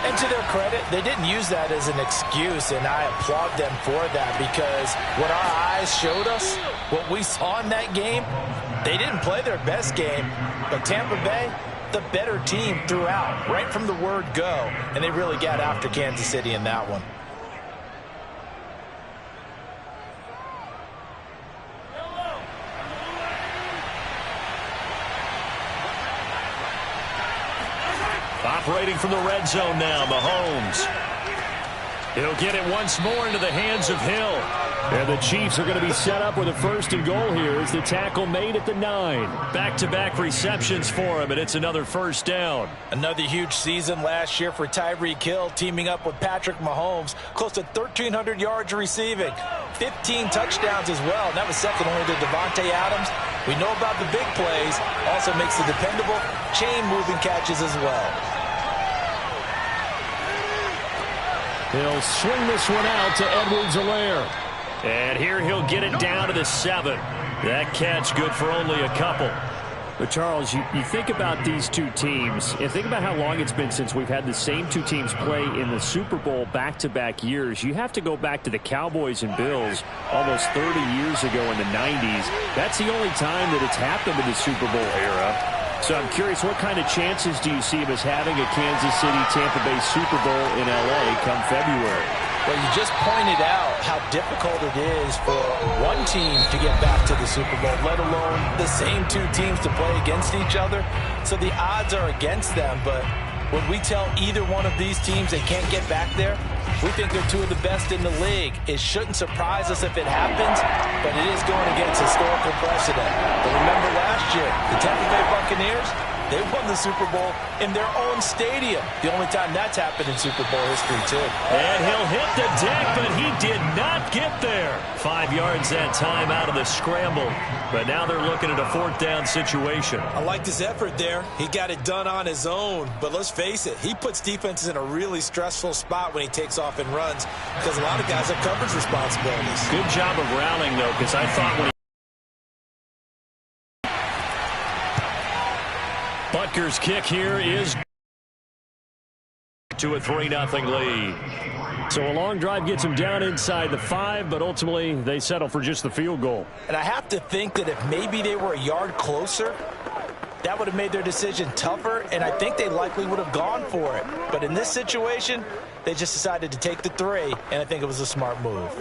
And to their credit, they didn't use that as an excuse, and I applaud them for that because what our eyes showed us, what we saw in that game, they didn't play their best game, but Tampa Bay, the better team throughout, right from the word go, and they really got after Kansas City in that one.
Operating from the red zone now, Mahomes. He'll get it once more into the hands of Hill.
And the Chiefs are going to be set up with a first and goal here as the tackle made at the 9.
Back-to-back receptions for him, and it's another first down.
Another huge season last year for Tyreek Hill, teaming up with Patrick Mahomes, close to 1,300 yards receiving, 15 touchdowns as well, and that was second only to Davante Adams. We know about the big plays, also makes the dependable chain-moving catches as well.
He'll swing this one out to Edwards-Helaire.
And here he'll get it down to the 7. That catch good for only a couple.
But, Charles, you think about these two teams, and think about how long it's been since we've had the same two teams play in the Super Bowl back-to-back years. You have to go back to the Cowboys and Bills almost 30 years ago in the 90s. That's the only time that it's happened in the Super Bowl era. So I'm curious, what kind of chances do you see of us having a Kansas City-Tampa Bay Super Bowl in L.A. come February?
Well, you just pointed out how difficult it is for one team to get back to the Super Bowl, let alone the same two teams to play against each other. So the odds are against them, but when we tell either one of these teams they can't get back there, we think they're two of the best in the league. It shouldn't surprise us if it happens, but it is going against historical precedent. But remember last year, the Tampa Bay Buccaneers, they won the Super Bowl in their own stadium. The only time that's happened in Super Bowl history, too.
And he'll hit the deck, but he did not get there. 5 yards that time out of the scramble. But now they're looking at a fourth down situation.
I liked his effort there. He got it done on his own. But let's face it, he puts defenses in a really stressful spot when he takes off and runs because a lot of guys have coverage responsibilities.
Good job of routing, though, because I thought when Butker's kick here is to a 3-0 lead.
So a long drive gets him down inside the 5, but ultimately they settle for just the field goal.
And I have to think that if maybe they were a yard closer, that would have made their decision tougher, and I think they likely would have gone for it. But in this situation, they just decided to take the 3, and I think it was a smart move.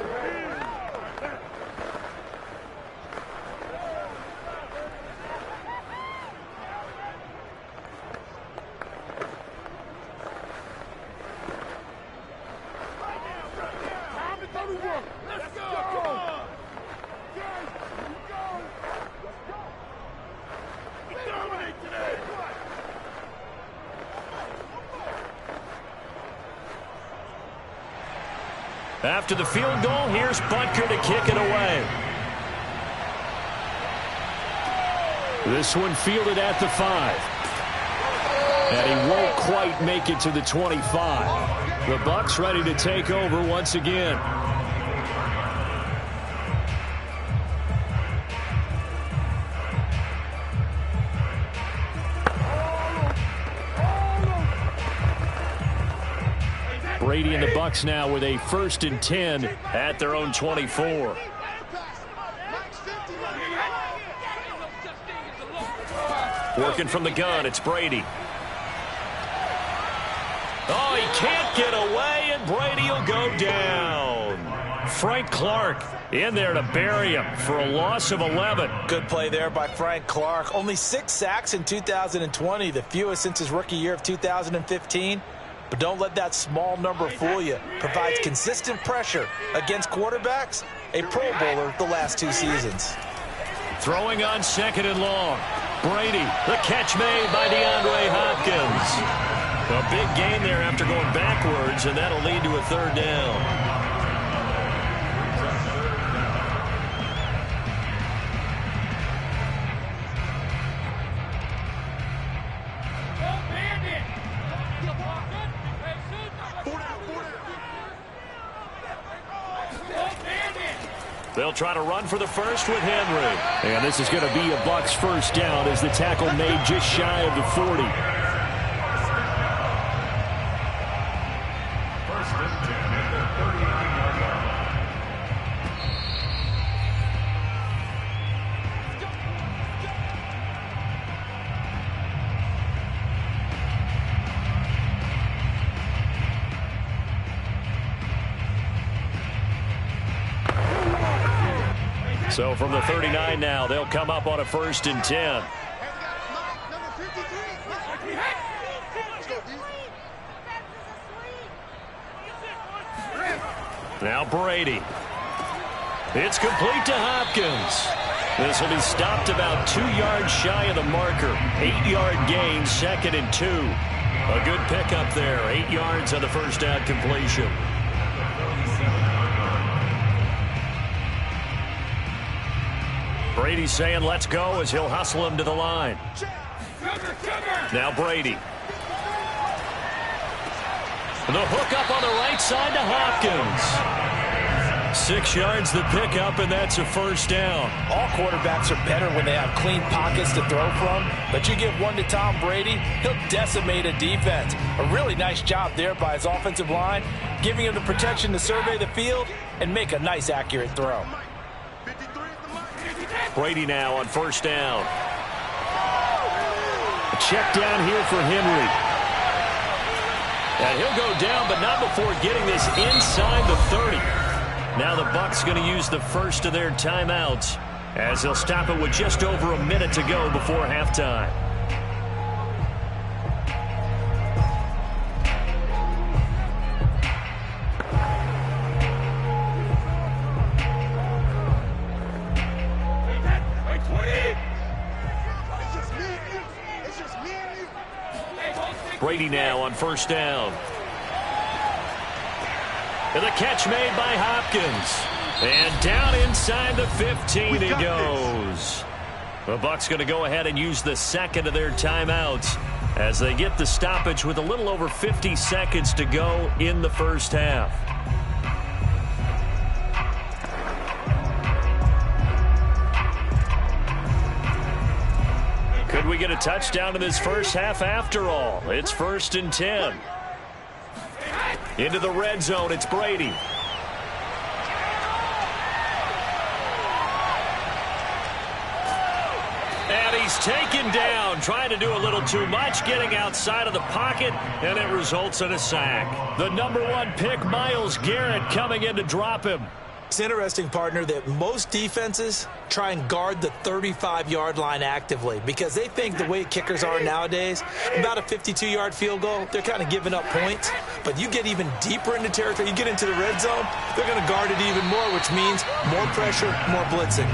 After the field goal, here's Butker to kick it away.
This one fielded at the 5. And he won't quite make it to the 25. The Bucs ready to take over once again. Brady and the Bucs now with a 1st and 10
at their own 24. Working from the gun, it's Brady. Oh, he can't get away, and Brady will go down. Frank Clark in there to bury him for a loss of 11.
Good play there by Frank Clark. Only 6 sacks in 2020, the fewest since his rookie year of 2015. But don't let that small number fool you. Provides consistent pressure against quarterbacks. A Pro Bowler the last 2 seasons.
Throwing on 2nd and long. Brady, the catch made by DeAndre Hopkins. A big gain there after going backwards, and that'll lead to a 3rd down. They'll try to run for the first with Henry.
And this is going to be a Bucs 1st down as the tackle made just shy of the 40.
So from the 39 now, they'll come up on a 1st and 10. Now Brady. It's complete to Hopkins. This will be stopped about 2 yards shy of the marker. 8-yard gain, 2nd and 2. A good pickup there. 8 yards on the 1st down completion. Brady saying let's go as he'll hustle him to the line. Now Brady. The hook up on the right side to Hopkins. 6 yards the pickup, and that's a 1st down.
All quarterbacks are better when they have clean pockets to throw from, but you give one to Tom Brady, he'll decimate a defense. A really nice job there by his offensive line, giving him the protection to survey the field and make a nice, accurate throw.
Brady now on 1st down.
A check down here for Henry.
And he'll go down, but not before getting this inside the 30. Now the Bucs going to use the first of their timeouts as they'll stop it with just over a minute to go before halftime. Brady now on 1st down. And the catch made by Hopkins. And down inside the 15 he goes. The Bucs going to go ahead and use the 2nd of their timeouts as they get the stoppage with a little over 50 seconds to go in the 1st half. Could we get a touchdown in this 1st half after all? It's 1st and 10. Into the red zone, it's Brady. And he's taken down, trying to do a little too much, getting outside of the pocket, and it results in a sack. The #1 pick, Myles Garrett, coming in to drop him.
It's interesting, partner, that most defenses try and guard the 35-yard line actively because they think the way kickers are nowadays, about a 52-yard field goal, they're kind of giving up points. But you get even deeper into territory, you get into the red zone, they're going to guard it even more, which means more pressure, more blitzing.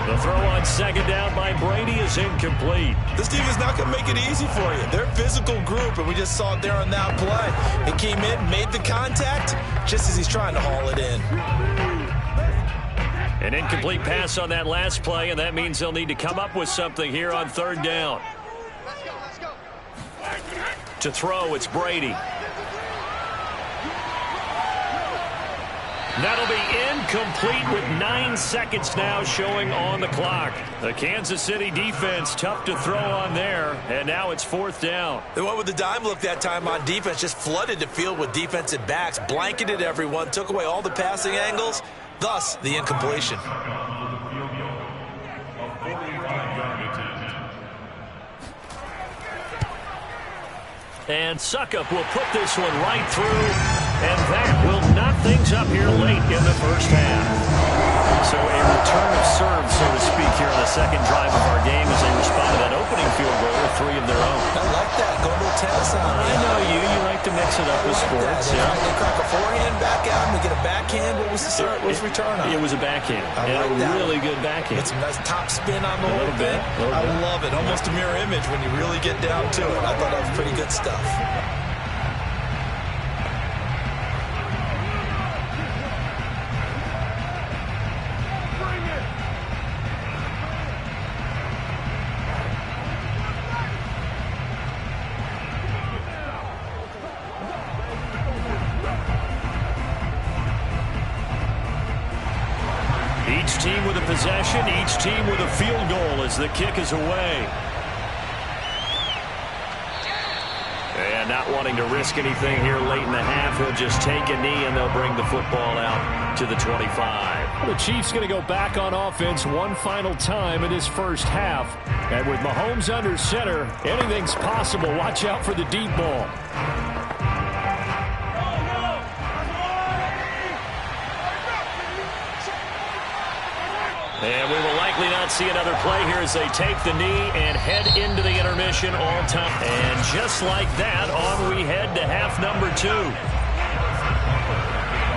The throw on 2nd down by Brady is incomplete.
This team is not going to make it easy for you. They're a physical group, and we just saw it there on that play. He came in, made the contact, just as he's trying to haul it in.
An incomplete pass on that last play, and that means they'll need to come up with something here on 3rd down.
Let's go.
To throw, it's Brady.
That'll be incomplete with 9 seconds now showing on the clock. The Kansas City defense tough to throw on there, and now it's 4th down.
They went with the dime look that time on defense, just flooded the field with defensive backs, blanketed everyone, took away all the passing angles, thus the incompletion.
And Succop will put this one right through, and that will knock things up here late in the first half. So a return of serve, so to speak, here on the second drive of our game as they respond to that opening field goal with 3 of their own.
I like that. Go a little tennis on it.
I know you like to mix it up with sports.
They crack a forehand back out, and we get a backhand. What was the serve? What was return on?
It was a backhand.
I like that.
Really good backhand.
Get some nice top spin on the whole thing. I love it. Almost a mirror image when you really get down to it. I thought that was pretty good stuff.
Each team with a possession, each team with a field goal as the kick is away. And not wanting to risk anything here late in the half, he'll just take a knee and they'll bring the football out to the 25.
The Chiefs going to go back on offense one final time in this first half. And with Mahomes under center, anything's possible. Watch out for the deep ball.
And we will likely not see another play here as they take the knee and head into the intermission all time. And just like that, on we head to half number 2.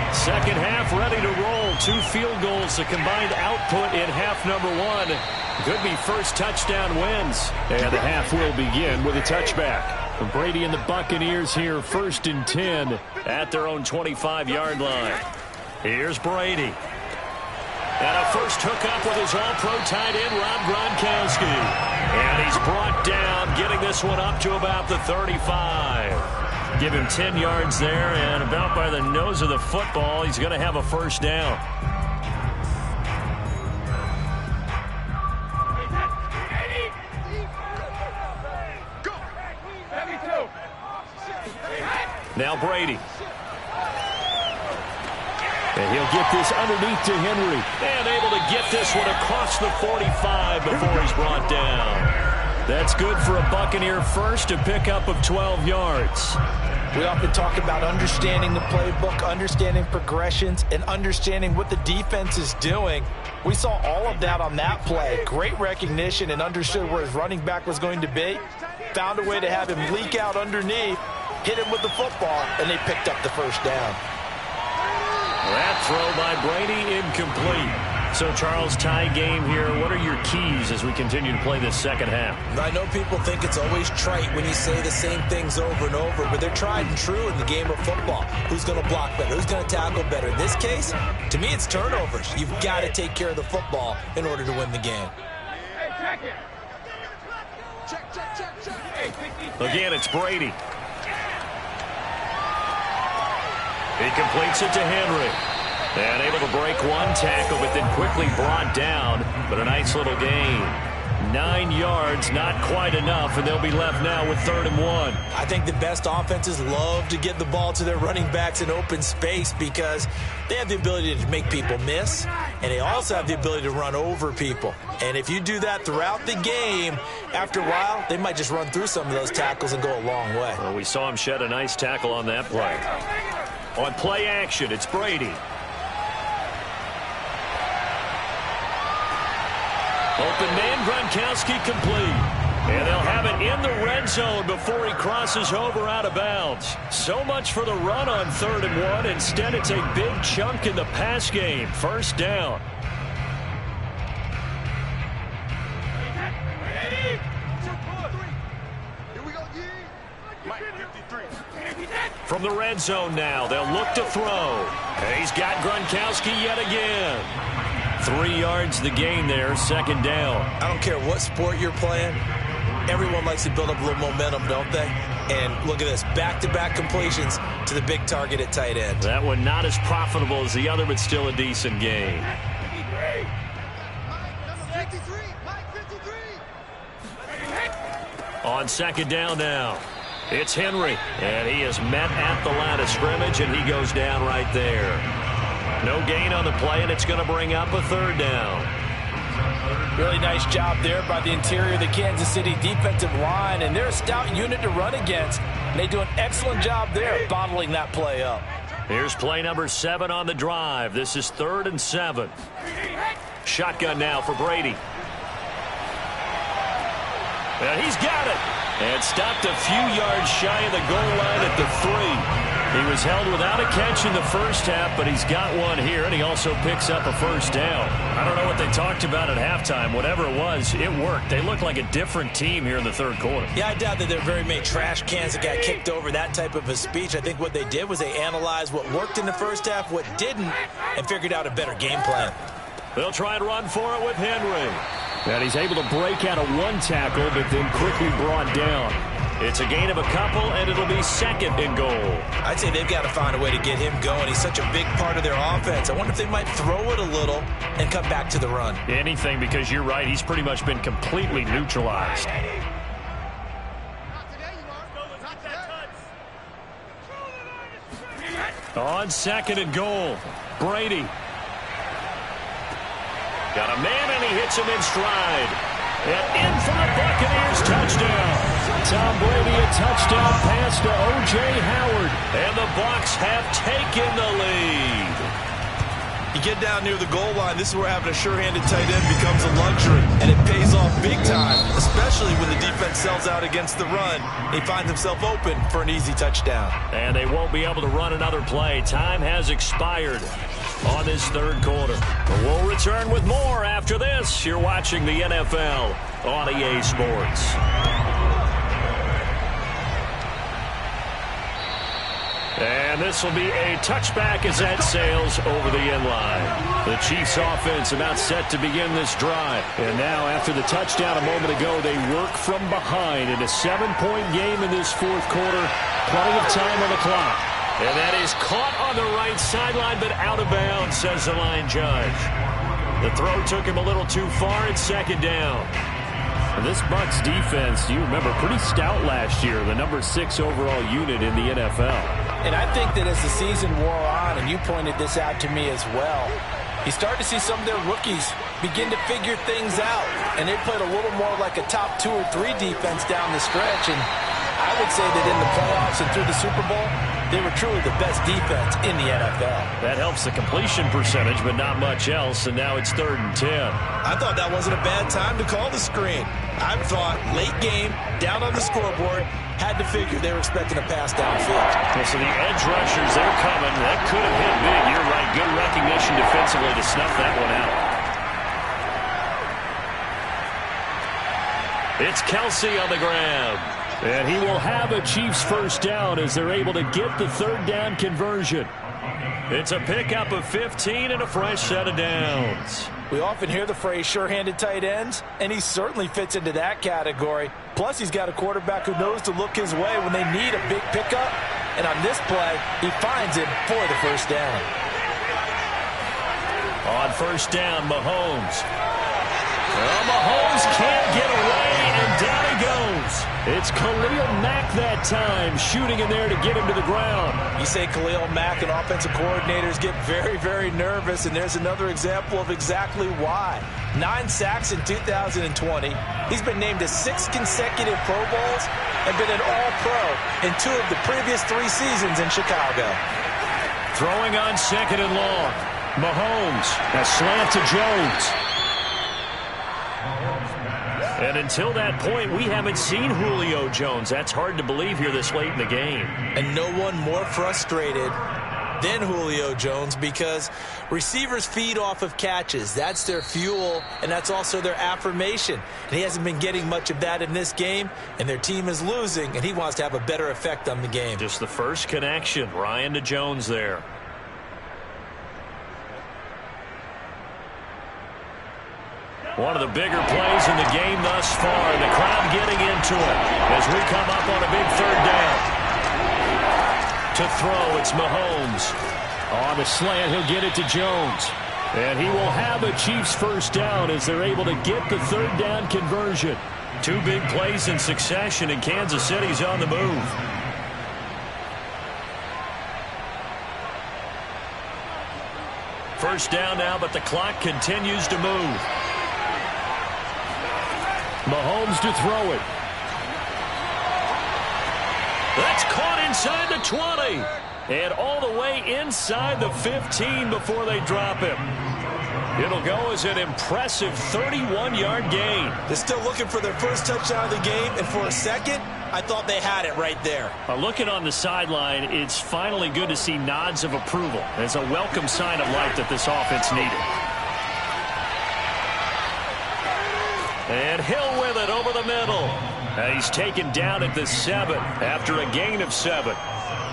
Second half ready to roll. 2 field goals, the combined output in half number 1. Could be first touchdown wins.
And the half will begin with a touchback. Brady and the Buccaneers here, 1st and 10.
At their own 25-yard line. Here's Brady. And a first hookup with his all-pro tight end, Rob Gronkowski. And he's brought down, getting this one up to about the 35. Give him 10 yards there, and about by the nose of the football, he's going to have a first down. Now Brady.
And he'll get this underneath to Henry.
And able to get this one across the 45 before he's brought down. That's good for a Buccaneer first, a pickup of 12 yards.
We often talk about understanding the playbook, understanding progressions, and understanding what the defense is doing. We saw all of that on that play. Great recognition and understood where his running back was going to be. Found a way to have him leak out underneath, hit him with the football, and they picked up the first down.
That throw by Brady incomplete. So, Charles, tie game here. What are your keys as we continue to play this second half?
I know people think it's always trite when you say the same things over and over, but they're tried and true in the game of football. Who's going to block better? Who's going to tackle better? In this case, to me, it's turnovers. You've got to take care of the football in order to win the game.
Again, it's Brady. He completes it to Henry. And able to break one tackle, but then quickly brought down. But a nice little gain. 9 yards, not quite enough, and they'll be left now with 3rd and 1.
I think the best offenses love to get the ball to their running backs in open space because they have the ability to make people miss, and they also have the ability to run over people. And if you do that throughout the game, after a while, they might just run through some of those tackles and go a long way.
Well, we saw him shed a nice tackle on that play. On play action, it's Brady. Open man, Gronkowski complete. And they'll have it in the red zone before he crosses over out of bounds. So much for the run on 3rd and 1. Instead, it's a big chunk in the pass game. First down. From the red zone now, they'll look to throw. He's got Gronkowski yet again. 3 yards the gain there, 2nd down.
I don't care what sport you're playing. everyone likes to build up a little momentum, don't they? And look at this, back-to-back completions to the big target at tight end.
That one not as profitable as the other, but still a decent gain. On second down now, it's Henry, and he is met at the line of scrimmage, and he goes down right there. No gain on the play, and it's going to bring up a third down.
Really nice job there by the interior of the Kansas City defensive line, and they're a stout unit to run against. And they do an excellent job there bottling that play up.
Here's play number 7 on the drive. This is 3rd and 7. Shotgun now for Brady. And he's got it. And stopped a few yards shy of the goal line at the 3. He was held without a catch in the first half, but he's got one here, and he also picks up a first down. I don't know what they talked about at halftime. Whatever it was, it worked. They look like a different team here in the third quarter.
Yeah, I doubt that there are very many trash cans that got kicked over, that type of a speech. I think what they did was they analyzed what worked in the first half, what didn't, and figured out a better game plan.
They'll try and run for it with Henry. And he's able to break out of one tackle, but then quickly brought down. It's a gain of a couple, and it'll be 2nd and goal.
I'd say they've got to find a way to get him going. He's such a big part of their offense. I wonder if they might throw it a little and come back to the run.
Anything, because you're right. He's pretty much been completely neutralized. On 2nd and goal, Brady. Got a man, and he hits him in stride. And in for the Buccaneers touchdown. Tom Brady, a touchdown pass to O.J. Howard. And the Bucs have taken the lead.
You get down near the goal line, this is where having a sure-handed tight end becomes a luxury. And it pays off big time, especially when the defense sells out against the run. He finds himself open for an easy touchdown.
And they won't be able to run another play. Time has expired on this third quarter. But we'll return with more after this. You're watching the NFL on EA Sports. And this will be a touchback as that sails over the end line. The Chiefs offense about set to begin this drive. And now after the touchdown a moment ago, they work from behind in a 7-point game in this fourth quarter. Plenty of time on the clock. And that is caught on the right sideline, but out of bounds, says the line judge. The throw took him a little too far. It's 2nd down. And this Bucs defense, you remember, pretty stout last year, the number 6 overall unit in the NFL.
And I think that as the season wore on, and you pointed this out to me as well, you start to see some of their rookies begin to figure things out. And they played a little more like a top 2 or 3 defense down the stretch. And I would say that in the playoffs and through the Super Bowl, they were truly the best defense in the NFL.
That helps the completion percentage, but not much else, and now it's 3rd and 10.
I thought that wasn't a bad time to call the screen. I thought late game, down on the scoreboard, had to figure they were expecting a pass downfield.
Well, so the edge rushers, they're coming. That could have hit big. You're right. Good recognition defensively to snuff that one out. It's Kelsey on the grab. And he will have a Chiefs first down as they're able to get the 3rd down conversion. It's a pickup of 15 and a fresh set of downs.
We often hear the phrase sure-handed tight ends, and he certainly fits into that category. Plus, he's got a quarterback who knows to look his way when they need a big pickup. And on this play, he finds him for the first down.
On first down, Mahomes. Well, Mahomes can't get away, and down he goes. It's Khalil Mack that time, shooting in there to get him to the ground.
You say Khalil Mack and offensive coordinators get very, very nervous, and there's another example of exactly why. 9 sacks in 2020. He's been named to 6 consecutive Pro Bowls and been an All-Pro in 2 of the previous 3 seasons in Chicago.
Throwing on 2nd and long. Mahomes, a slant to Jones. And until that point, we haven't seen Julio Jones. That's hard to believe here this late in the game.
And no one more frustrated than Julio Jones because receivers feed off of catches. That's their fuel, and that's also their affirmation. And he hasn't been getting much of that in this game, and their team is losing, and he wants to have a better effect on the game.
Just the first connection, Ryan to Jones there.
One of the bigger plays in the game thus far. The crowd getting into it as we come up on a big third down. To throw, it's Mahomes.
On the slant, he'll get it to Jones. And he will have a Chiefs first down as they're able to get the third down conversion.
2 big plays in succession, and Kansas City's on the move. First down now, but the clock continues to move.
Mahomes to throw it.
That's caught inside the 20. And all the way inside the 15 before they drop him. It'll go as an impressive 31-yard gain.
They're still looking for their first touchdown of the game, and for a second, I thought they had it right there.
Looking on the sideline, it's finally good to see nods of approval. It's a welcome sign of life that this offense needed.
And Hill with it over the middle. And he's taken down at the 7 after a gain of 7.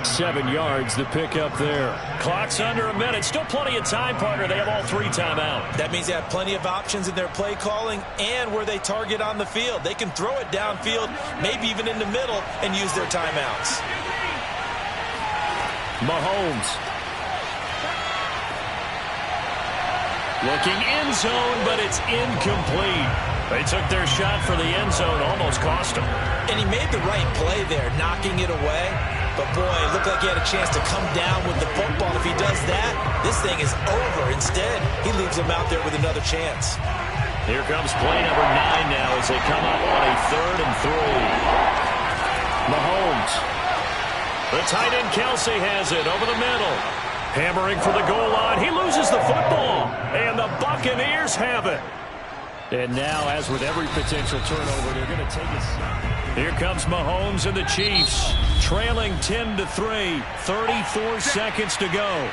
7 yards, the pickup there.
Clock's under a minute. Still plenty of time, partner. They have all 3 timeouts.
That means they have plenty of options in their play calling and where they target on the field. They can throw it downfield, maybe even in the middle, and use their timeouts.
Mahomes.
Looking end zone, but it's incomplete. They took their shot for the end zone, almost cost him.
And he made the right play there, knocking it away. But, boy, it looked like he had a chance to come down with the football. If he does that, this thing is over. Instead, he leaves him out there with another chance.
Here comes play number 9 now as they come up on a 3rd and 3. Mahomes. The tight end Kelsey has it over the middle. Hammering for the goal line. He loses the football. And the Buccaneers have it.
And now, as with every potential turnover, they're going to take it.
Here comes Mahomes and the Chiefs, trailing 10-3, 34 seconds to go.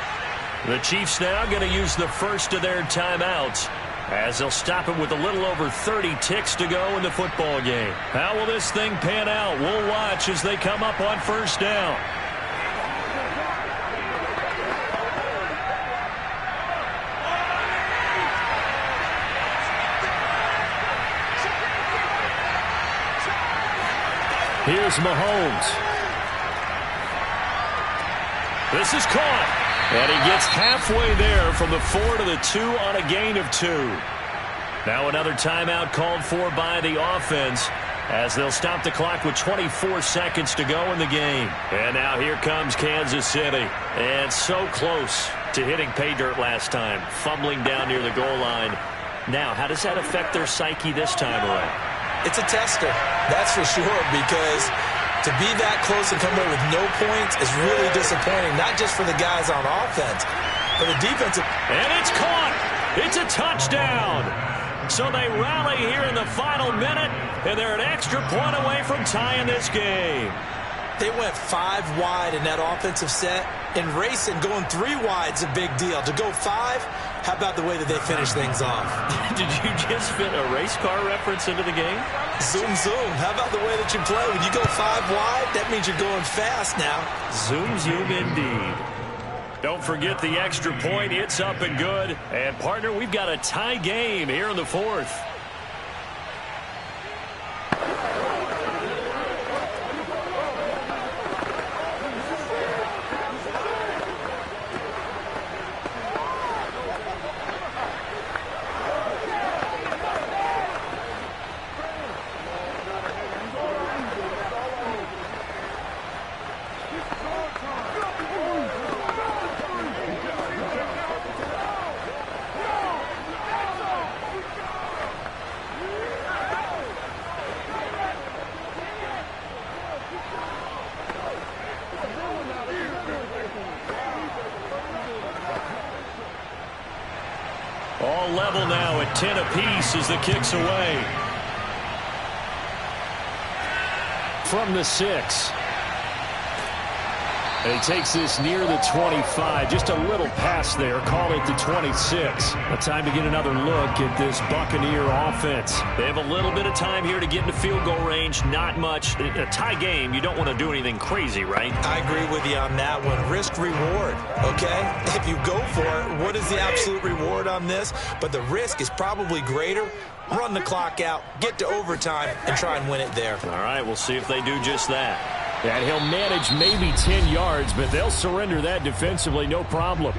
The Chiefs now going to use the first of their timeouts as they'll stop it with a little over 30 ticks to go in the football game. How will this thing pan out? We'll watch as they come up on first down. Here's Mahomes. This is caught. And he gets halfway there from the 4 to the 2 on a gain of 2. Now another timeout called for by the offense as they'll stop the clock with 24 seconds to go in the game. And now here comes Kansas City. And so close to hitting pay dirt last time, fumbling down near the goal line. Now, how does that affect their psyche this time around?
It's a tester, that's for sure, because to be that close and come away with no points is really disappointing, not just for the guys on offense, but the defensive.
And it's caught. It's a touchdown. So they rally here in the final minute, and they're an extra point away from tying this game.
They went 5 wide in that offensive set, and racing going 3 wide's a big deal. To go 5, how about the way that they finish things off?
Did you just fit a race car reference into the game?
Zoom, zoom. How about the way that you play? When you go 5 wide, that means you're going fast now.
Zoom, zoom indeed. Don't forget the extra point. It's up and good. And, partner, we've got a tie game here in the 4th. All level now at 10 apiece as the kick's away.
From the 6. And he takes this near the 25. Just a little pass there. Call it the 26. A time to get another look at this Buccaneer offense.
They have a little bit of time here to get into field goal range. Not much. A tie game, you don't want to do anything crazy, right?
I agree with you on that one. Risk reward, okay? If you go for it, what is the absolute reward on this? But the risk is probably greater. Run the clock out, get to overtime, and try and win it there.
All right, we'll see if they do just that.
And he'll manage maybe 10 yards, but they'll surrender that defensively, no problem.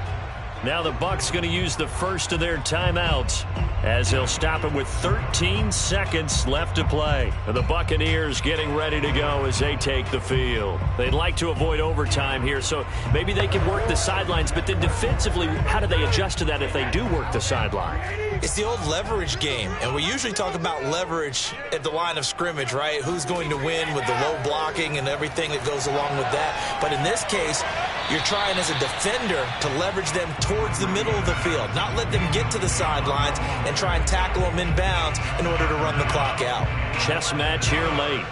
Now the Bucs going to use the first of their timeouts as they'll stop it with 13 seconds left to play. And the Buccaneers getting ready to go as they take the field. They'd like to avoid overtime here, so maybe they can work the sidelines, but then defensively, how do they adjust to that if they do work the sideline?
It's the old leverage game, and we usually talk about leverage at the line of scrimmage, right? Who's going to win with the low blocking and everything that goes along with that. But in this case, you're trying as a defender to leverage them towards the middle of the field, not let them get to the sidelines and try and tackle them in bounds in order to run the clock out.
Chess match here late.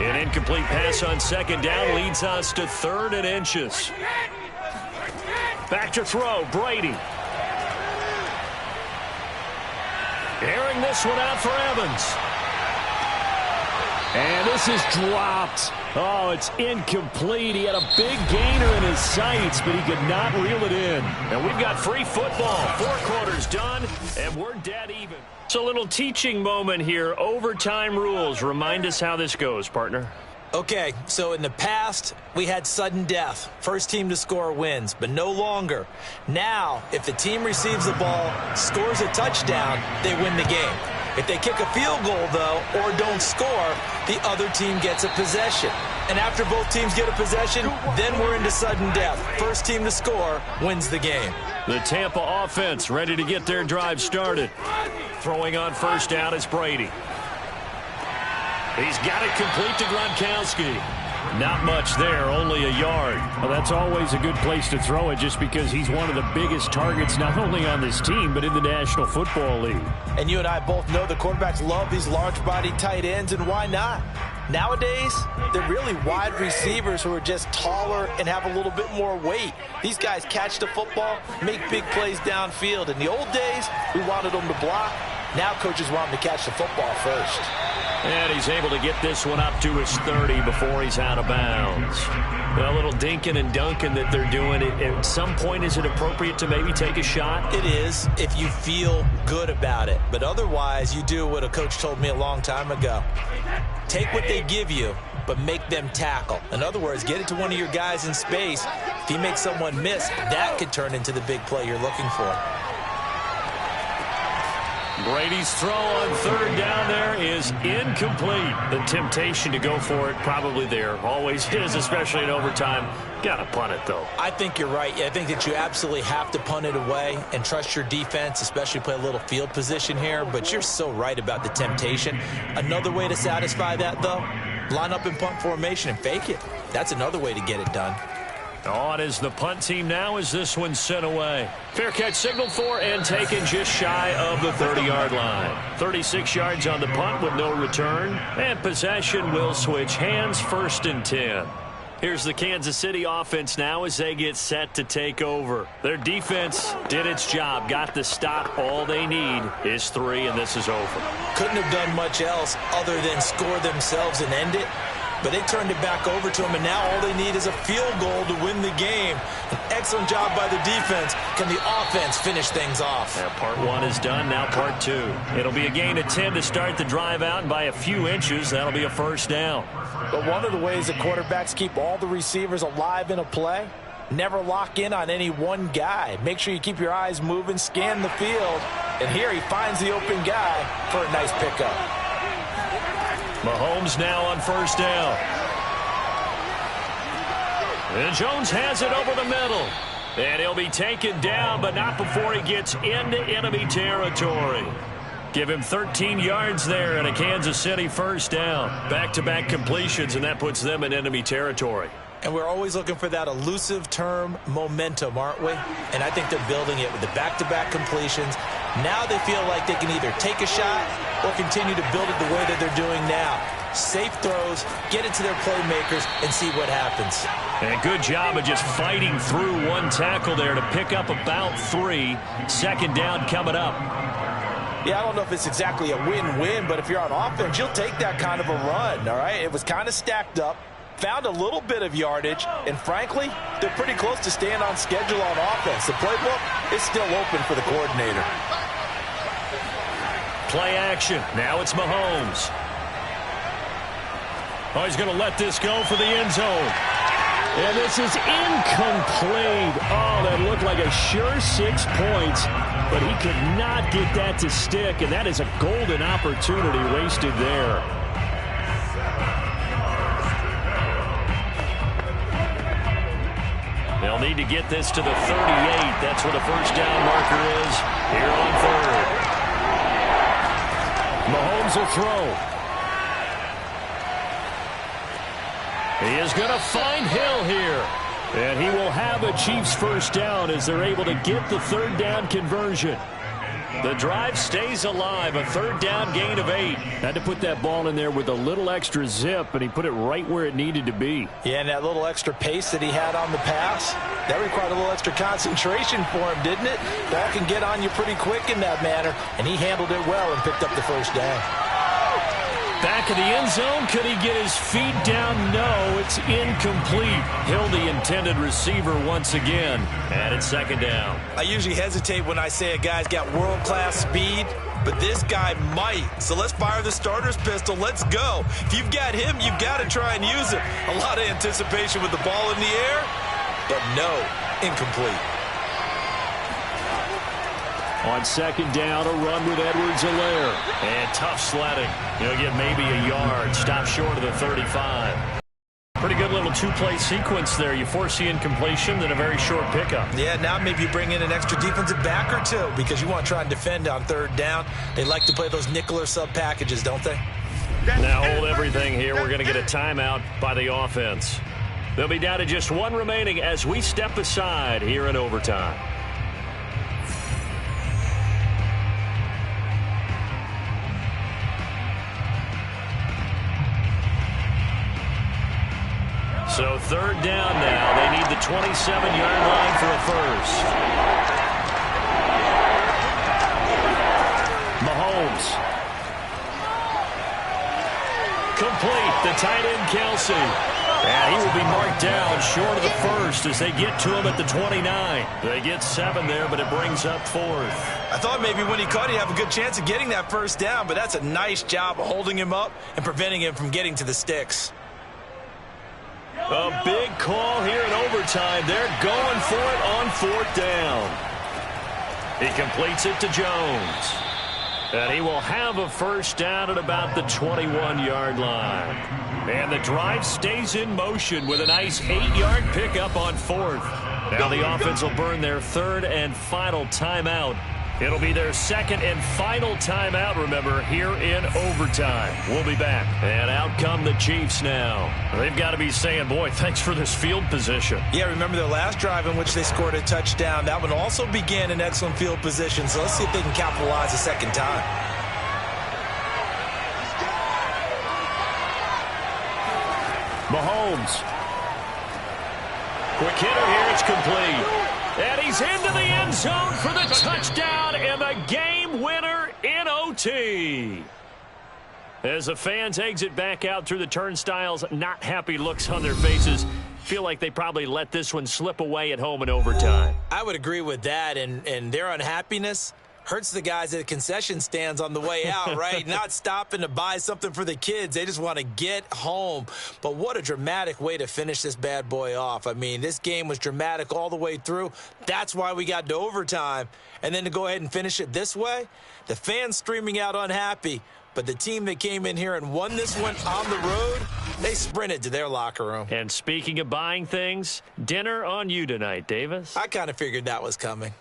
An incomplete pass on second down leads us to 3rd and inches. Back to throw, Brady. Airing this one out for Evans.
And this is dropped. Oh, it's incomplete. He had a big gainer in his sights, but he could not reel it in.
And we've got free football. 4 quarters done, and we're dead even. It's a little teaching moment here. Overtime rules. Remind us how this goes, partner.
Okay, so in the past, we had sudden death. First team to score wins, but no longer. Now, if the team receives the ball, scores a touchdown, they win the game. If they kick a field goal, though, or don't score, the other team gets a possession. And after both teams get a possession, then we're into sudden death. First team to score wins the game.
The Tampa offense ready to get their drive started. Throwing on first down is Brady. He's got it complete to Gronkowski. Not much there, only a yard.
Well, that's always a good place to throw it just because he's one of the biggest targets not only on this team but in the National Football League.
And you and I both know the quarterbacks love these large-body tight ends, and why not? Nowadays, they're really wide receivers who are just taller and have a little bit more weight. These guys catch the football, make big plays downfield. In the old days, we wanted them to block. Now coaches want them to catch the football first.
And he's able to get this one up to his 30 before he's out of bounds. A little dinking and dunking that they're doing. At some point, is it appropriate to maybe take a shot?
It is if you feel good about it. But otherwise, you do what a coach told me a long time ago. Take what they give you, but make them tackle. In other words, get it to one of your guys in space. If he makes someone miss, that could turn into the big play you're looking for.
Brady's throw on 3rd down there is incomplete. The temptation to go for it probably there. Always is, especially in overtime. Got to punt it, though.
I think you're right. I think that you absolutely have to punt it away and trust your defense, especially play a little field position here. But you're so right about the temptation. Another way to satisfy that, though, line up in punt formation and fake it. That's another way to get it done.
On is the punt team now as this one's sent away. Fair catch signaled for and taken just shy of the 30-yard line. 36 yards on the punt with no return. And possession will switch hands, 1st and 10. Here's the Kansas City offense now as they get set to take over. Their defense did its job, got the stop. All they need is 3, and this is over.
Couldn't have done much else other than score themselves and end it. But they turned it back over to him, and now all they need is a field goal to win the game. An excellent job by the defense. Can the offense finish things off?
Yeah, part 1 is done, now part 2. It'll be a gain of 10 to start the drive out, and by a few inches, that'll be a 1st down.
But one of the ways that quarterbacks keep all the receivers alive in a play, never lock in on any one guy. Make sure you keep your eyes moving, scan the field, and here he finds the open guy for a nice pickup.
Mahomes now on 1st down. And Jones has it over the middle. And he'll be taken down, but not before he gets into enemy territory. Give him 13 yards there and a Kansas City 1st down. Back-to-back completions, and that puts them in enemy territory.
And we're always looking for that elusive term, momentum, aren't we? And I think they're building it with the back-to-back completions Now they feel like they can either take a shot or continue to build it the way that they're doing now. Safe throws, get it to their playmakers, and see what happens.
And good job of just fighting through one tackle there to pick up about 3. Second down coming up.
Yeah, I don't know if it's exactly a win-win, but if you're on offense, you'll take that kind of a run, all right? It was kind of stacked up, found a little bit of yardage, and frankly, they're pretty close to staying on schedule on offense. The playbook is still open for the coordinator.
Play action. Now it's Mahomes. Oh, he's going to let this go for the end zone.
And this is incomplete. Oh, that looked like a sure 6 points, but he could not get that to stick, and that is a golden opportunity wasted there.
They'll need to get this to the 38. That's where the first down marker is here on third.
Mahomes will throw.
He is going to find Hill here.
And he will have a Chiefs first down as they're able to get the third down conversion.
The drive stays alive. A third down gain of 8.
Had to put that ball in there with a little extra zip, and he put it right where it needed to be.
Yeah, and that little extra pace that he had on the pass, that required a little extra concentration for him, didn't it? Ball can get on you pretty quick in that manner, and he handled it well and picked up the first down.
Back of the end zone. Could he get his feet down? No, it's incomplete. Hill, the intended receiver once again. And it's second down.
I usually hesitate when I say a guy's got world-class speed, but this guy might. So let's fire the starter's pistol. Let's go. If you've got him, you've got to try and use it. A lot of anticipation with the ball in the air, but no, incomplete.
On second down, a run with Edwards-Helaire.
And tough sledding. He'll get maybe a yard. Stop short of the 35. Pretty good little two-play sequence there. You force the incompletion, then a very short pickup.
Yeah, now maybe you bring in an extra defensive back or two because you want to try and defend on third down. They like to play those nickel or sub packages, don't they?
Now hold everything here. We're going to get a timeout by the offense. They'll be down to just one remaining as we step aside here in overtime. So third down now. They need the 27-yard line for a first.
Mahomes.
Complete. The tight end, Kelsey. And he will be marked down short of the first as they get to him at the 29. They get 7 there, but it brings up fourth.
I thought maybe when he caught, he'd have a good chance of getting that first down, but that's a nice job of holding him up and preventing him from getting to the sticks.
A big call here in overtime. They're going for it on fourth down. He completes it to Jones. And he will have a first down at about the 21-yard line. And the drive stays in motion with a nice 8-yard pickup on fourth. Now the offense will burn their third and final timeout. It'll be their second and final timeout, remember, here in overtime. We'll be back. And out come the Chiefs now. They've got to be saying, boy, thanks for this field position.
Yeah, remember their last drive in which they scored a touchdown. That one also began in excellent field position, so let's see if they can capitalize a second time.
Mahomes.
Quick hitter here, it's complete. And he's into the end zone for the touchdown and the game winner in OT. As the fans exit back out through the turnstiles, not happy looks on their faces. Feel like they probably let this one slip away at home in overtime.
I would agree with that, and their unhappiness hurts the guys at the concession stands on the way out, right? Not stopping to buy something for the kids. They just want to get home. But what a dramatic way to finish this bad boy off. I mean, this game was dramatic all the way through. That's why we got to overtime. And then to go ahead and finish it this way, the fans streaming out unhappy. But the team that came in here and won this one on the road, they sprinted to their locker room.
And speaking of buying things, dinner on you tonight, Davis.
I kind of figured that was coming.